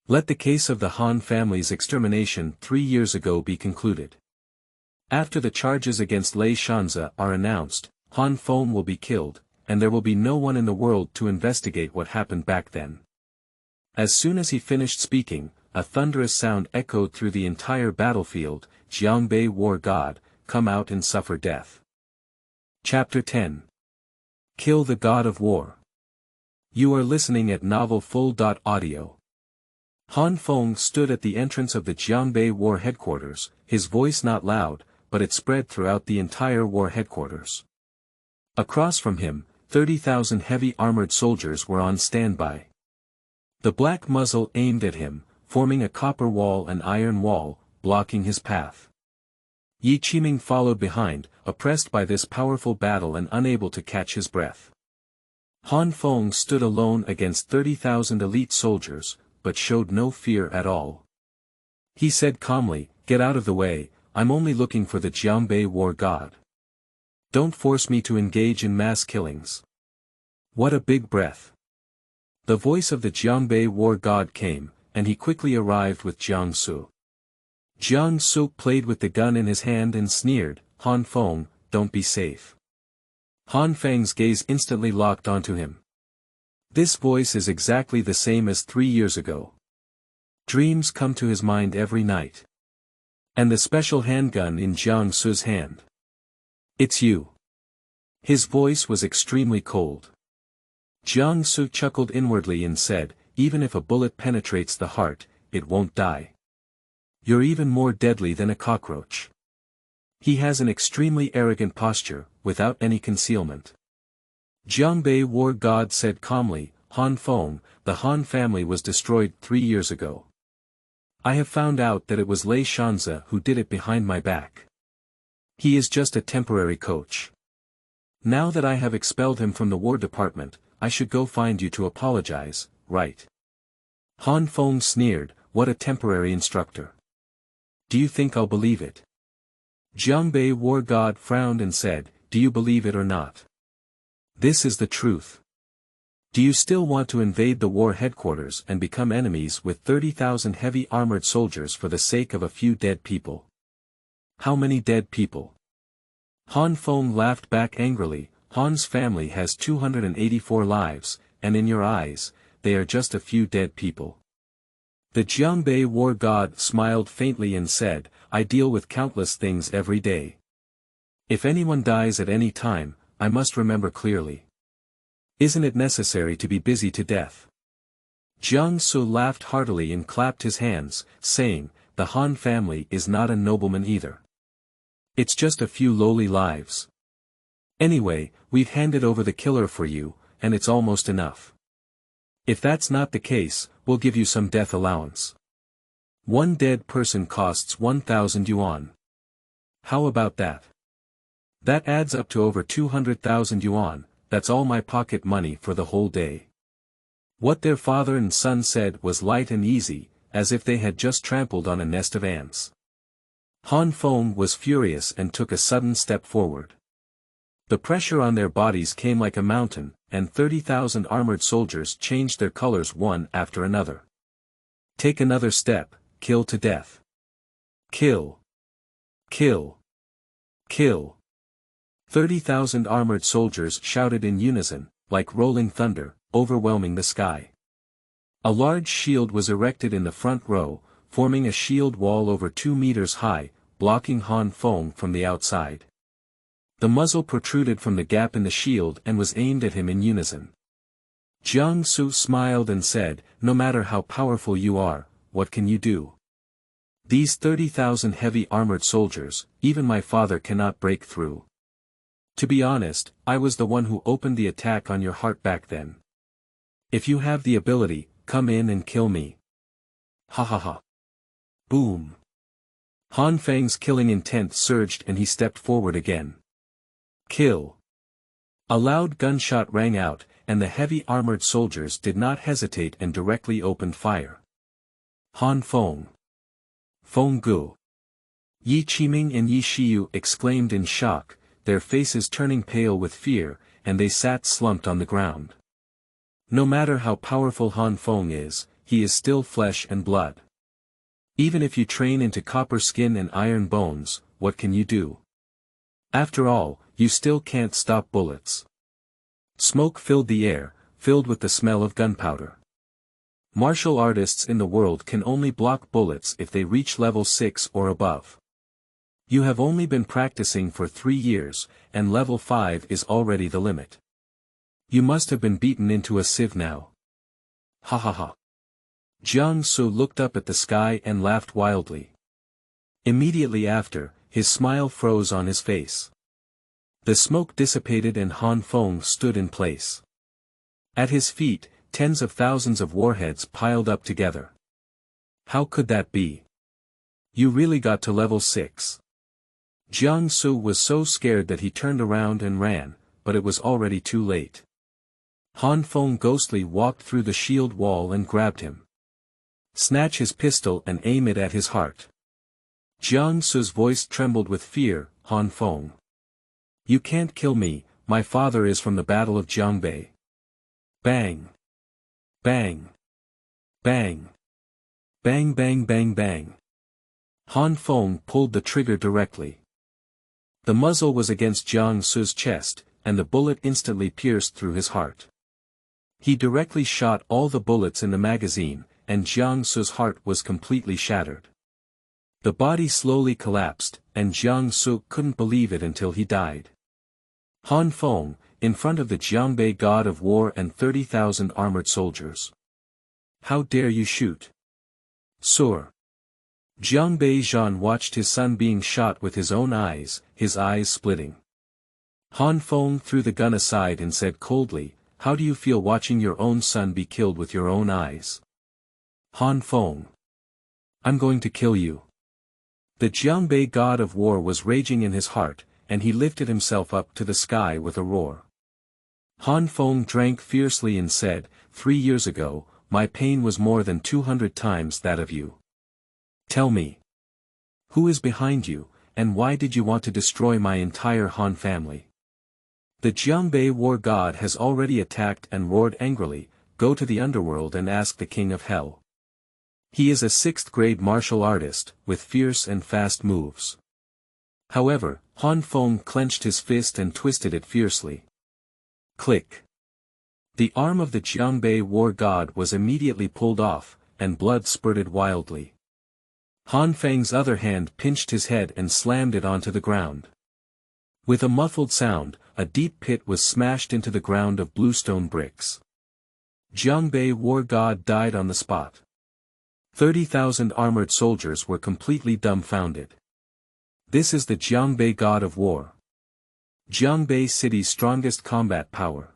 Let the case of the Han family's extermination 3 years ago be concluded. After the charges against Lei Shanzi are announced, Han Feng will be killed, and there will be no one in the world to investigate what happened back then. As soon as he finished speaking, a thunderous sound echoed through the entire battlefield, Jiangbei War God, come out and suffer death. Chapter 10. Kill the God of War. You are listening at novelfull.audio. Han Feng stood at the entrance of the Jiangbei War headquarters, his voice not loud, but it spread throughout the entire war headquarters. Across from him, 30,000 heavy armored soldiers were on standby. The black muzzle aimed at him, forming a copper wall and iron wall, blocking his path. Yi Qiming followed behind, oppressed by this powerful battle and unable to catch his breath. Han Feng stood alone against 30,000 elite soldiers, but showed no fear at all. He said calmly, get out of the way, I'm only looking for the Jiangbei War God. Don't force me to engage in mass killings. What a big breath. The voice of the Jiangbei War God came, and he quickly arrived with Jiang Su. Jiang Su played with the gun in his hand and sneered, Han Feng, don't be safe. Han Feng's gaze instantly locked onto him. This voice is exactly the same as 3 years ago. Dreams come to his mind every night. And the special handgun in Jiang Su's hand. It's you. His voice was extremely cold. Jiang Su chuckled inwardly and said, even if a bullet penetrates the heart, it won't die. You're even more deadly than a cockroach. He has an extremely arrogant posture, without any concealment. Jiangbei War God said calmly, Han Feng, the Han family was destroyed 3 years ago. I have found out that it was Lei Shanzi who did it behind my back. He is just a temporary coach. Now that I have expelled him from the War Department, I should go find you to apologize, right? Han Feng sneered, what a temporary instructor. Do you think I'll believe it? Jiangbei War God frowned and said, do you believe it or not? This is the truth. Do you still want to invade the war headquarters and become enemies with 30,000 heavy armored soldiers for the sake of a few dead people? How many dead people? Han Feng laughed back angrily, Han's family has 284 lives, and in your eyes, they are just a few dead people. The Jiangbei War God smiled faintly and said, I deal with countless things every day. If anyone dies at any time, I must remember clearly. Isn't it necessary to be busy to death? Jiang Su laughed heartily and clapped his hands, saying, the Han family is not a nobleman either. It's just a few lowly lives. Anyway, we've handed over the killer for you, and it's almost enough. If that's not the case, we'll give you some death allowance. 1 dead person costs 1,000 yuan. How about that? That adds up to over 200,000 yuan, that's all my pocket money for the whole day. What their father and son said was light and easy, as if they had just trampled on a nest of ants. Han Feng was furious and took a sudden step forward. The pressure on their bodies came like a mountain, and 30,000 armored soldiers changed their colors one after another. Take another step, kill to death. Kill. Kill. Kill. 30,000 armored soldiers shouted in unison, like rolling thunder, overwhelming the sky. A large shield was erected in the front row, forming a shield wall over 2 meters high, blocking Han Feng from the outside. The muzzle protruded from the gap in the shield and was aimed at him in unison. Jiang Su smiled and said, no matter how powerful you are, what can you do? These 30,000 heavy armored soldiers, even my father cannot break through. To be honest, I was the one who opened the attack on your heart back then. If you have the ability, come in and kill me. Ha ha ha. Boom. Han Feng's killing intent surged and he stepped forward again. Kill. A loud gunshot rang out, and the heavy armored soldiers did not hesitate and directly opened fire. Han Feng. Feng Gu. Yi Qiming and Yi Shiyu exclaimed in shock, their faces turning pale with fear, and they sat slumped on the ground. No matter how powerful Han Feng is, he is still flesh and blood. Even if you train into copper skin and iron bones, what can you do? After all, you still can't stop bullets. Smoke filled the air, filled with the smell of gunpowder. Martial artists in the world can only block bullets if they reach level 6 or above. You have only been practicing for 3 years, and level 5 is already the limit. You must have been beaten into a sieve now. Ha ha ha. Jiang Su looked up at the sky and laughed wildly. Immediately after, his smile froze on his face. The smoke dissipated and Han Feng stood in place. At his feet, tens of thousands of warheads piled up together. How could that be? You really got to level 6. Jiang Su was so scared that he turned around and ran, but it was already too late. Han Feng ghostly walked through the shield wall and grabbed him. Snatch his pistol and aim it at his heart. Jiang Su's voice trembled with fear, Han Feng. You can't kill me, my father is from the Battle of Jiangbei. Bang. Bang. Bang. Bang bang bang bang. Han Feng pulled the trigger directly. The muzzle was against Jiang Su's chest, and the bullet instantly pierced through his heart. He directly shot all the bullets in the magazine, and Jiang Su's heart was completely shattered. The body slowly collapsed, and Jiang Su couldn't believe it until he died. Han Feng, in front of the Jiangbei God of War and 30,000 armored soldiers. How dare you shoot? Sir. Jiangbei Zhan watched his son being shot with his own eyes, his eyes splitting. Han Feng threw the gun aside and said coldly, how do you feel watching your own son be killed with your own eyes? Han Feng. I'm going to kill you. The Jiangbei God of War was raging in his heart, and he lifted himself up to the sky with a roar. Han Feng drank fiercely and said, 3 years ago, my pain was more than 200 times that of you. Tell me. Who is behind you, and why did you want to destroy my entire Han family? The Jiangbei War God has already attacked and roared angrily, go to the underworld and ask the King of Hell. He is a 6th grade martial artist, with fierce and fast moves. However, Han Feng clenched his fist and twisted it fiercely. Click. The arm of the Jiangbei War God was immediately pulled off, and blood spurted wildly. Han Feng's other hand pinched his head and slammed it onto the ground. With a muffled sound, a deep pit was smashed into the ground of bluestone bricks. Jiangbei War God died on the spot. 30,000 armored soldiers were completely dumbfounded. This is the Jiangbei God of War. Jiangbei City's strongest combat power.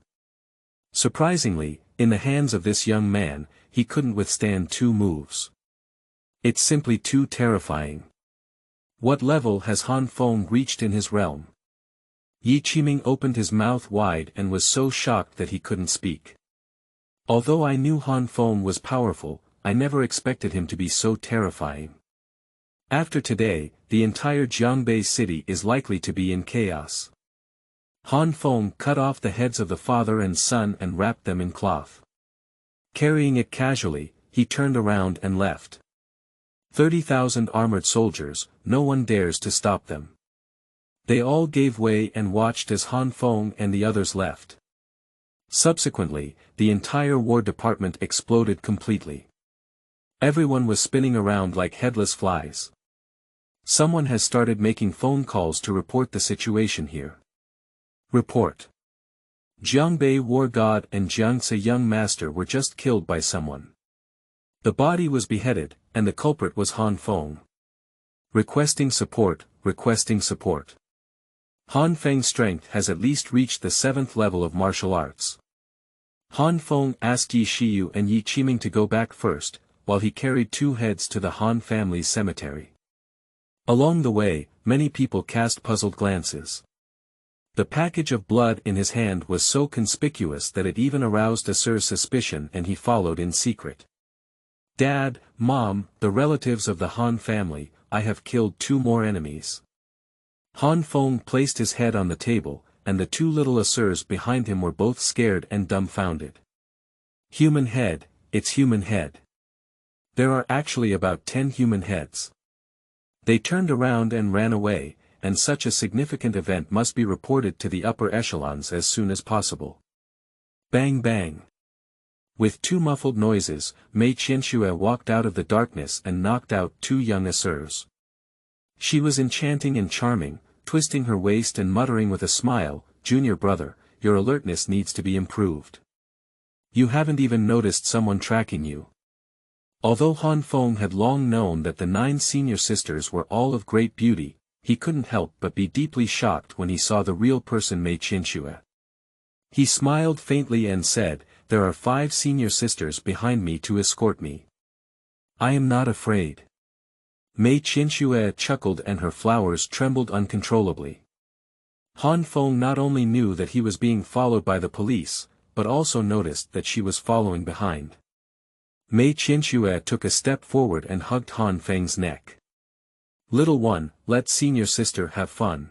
Surprisingly, in the hands of this young man, he couldn't withstand 2 moves. It's simply too terrifying. What level has Han Feng reached in his realm? Yi Qiming opened his mouth wide and was so shocked that he couldn't speak. Although I knew Han Feng was powerful, I never expected him to be so terrifying. After today, the entire Jiangbei city is likely to be in chaos. Han Feng cut off the heads of the father and son and wrapped them in cloth. Carrying it casually, he turned around and left. 30,000 armored soldiers, no one dares to stop them. They all gave way and watched as Han Feng and the others left. Subsequently, the entire war department exploded completely. Everyone was spinning around like headless flies. Someone has started making phone calls to report the situation here. Report. Jiangbei War God and Jiangse Young Master were just killed by someone. The body was beheaded, and the culprit was Han Feng. Requesting support, requesting support. Han Feng's strength has at least reached the 7th level of martial arts. Han Feng asked Yi Shiyu and Yi Qiming to go back first, while he carried 2 heads to the Han family's cemetery. Along the way, many people cast puzzled glances. The package of blood in his hand was so conspicuous that it even aroused Asur's suspicion, and he followed in secret. "Dad, Mom, the relatives of the Han family, I have killed 2 more enemies." Han Feng placed his head on the table, and the 2 little Asurs behind him were both scared and dumbfounded. "Human head, it's human head. There are actually about 10 human heads." They turned around and ran away, and such a significant event must be reported to the upper echelons as soon as possible. Bang bang. With 2 muffled noises, Mei Qianxue walked out of the darkness and knocked out 2 young Asurs. She was enchanting and charming, twisting her waist and muttering with a smile, "Junior brother, your alertness needs to be improved. You haven't even noticed someone tracking you." Although Han Feng had long known that the 9 senior sisters were all of great beauty, he couldn't help but be deeply shocked when he saw the real person Mei Qianxue. He smiled faintly and said, "There are 5 senior sisters behind me to escort me. I am not afraid." Mei Qianxue chuckled and her flowers trembled uncontrollably. Han Feng not only knew that he was being followed by the police, but also noticed that she was following behind. Mei Qianxue took a step forward and hugged Han Feng's neck. "Little one, let senior sister have fun."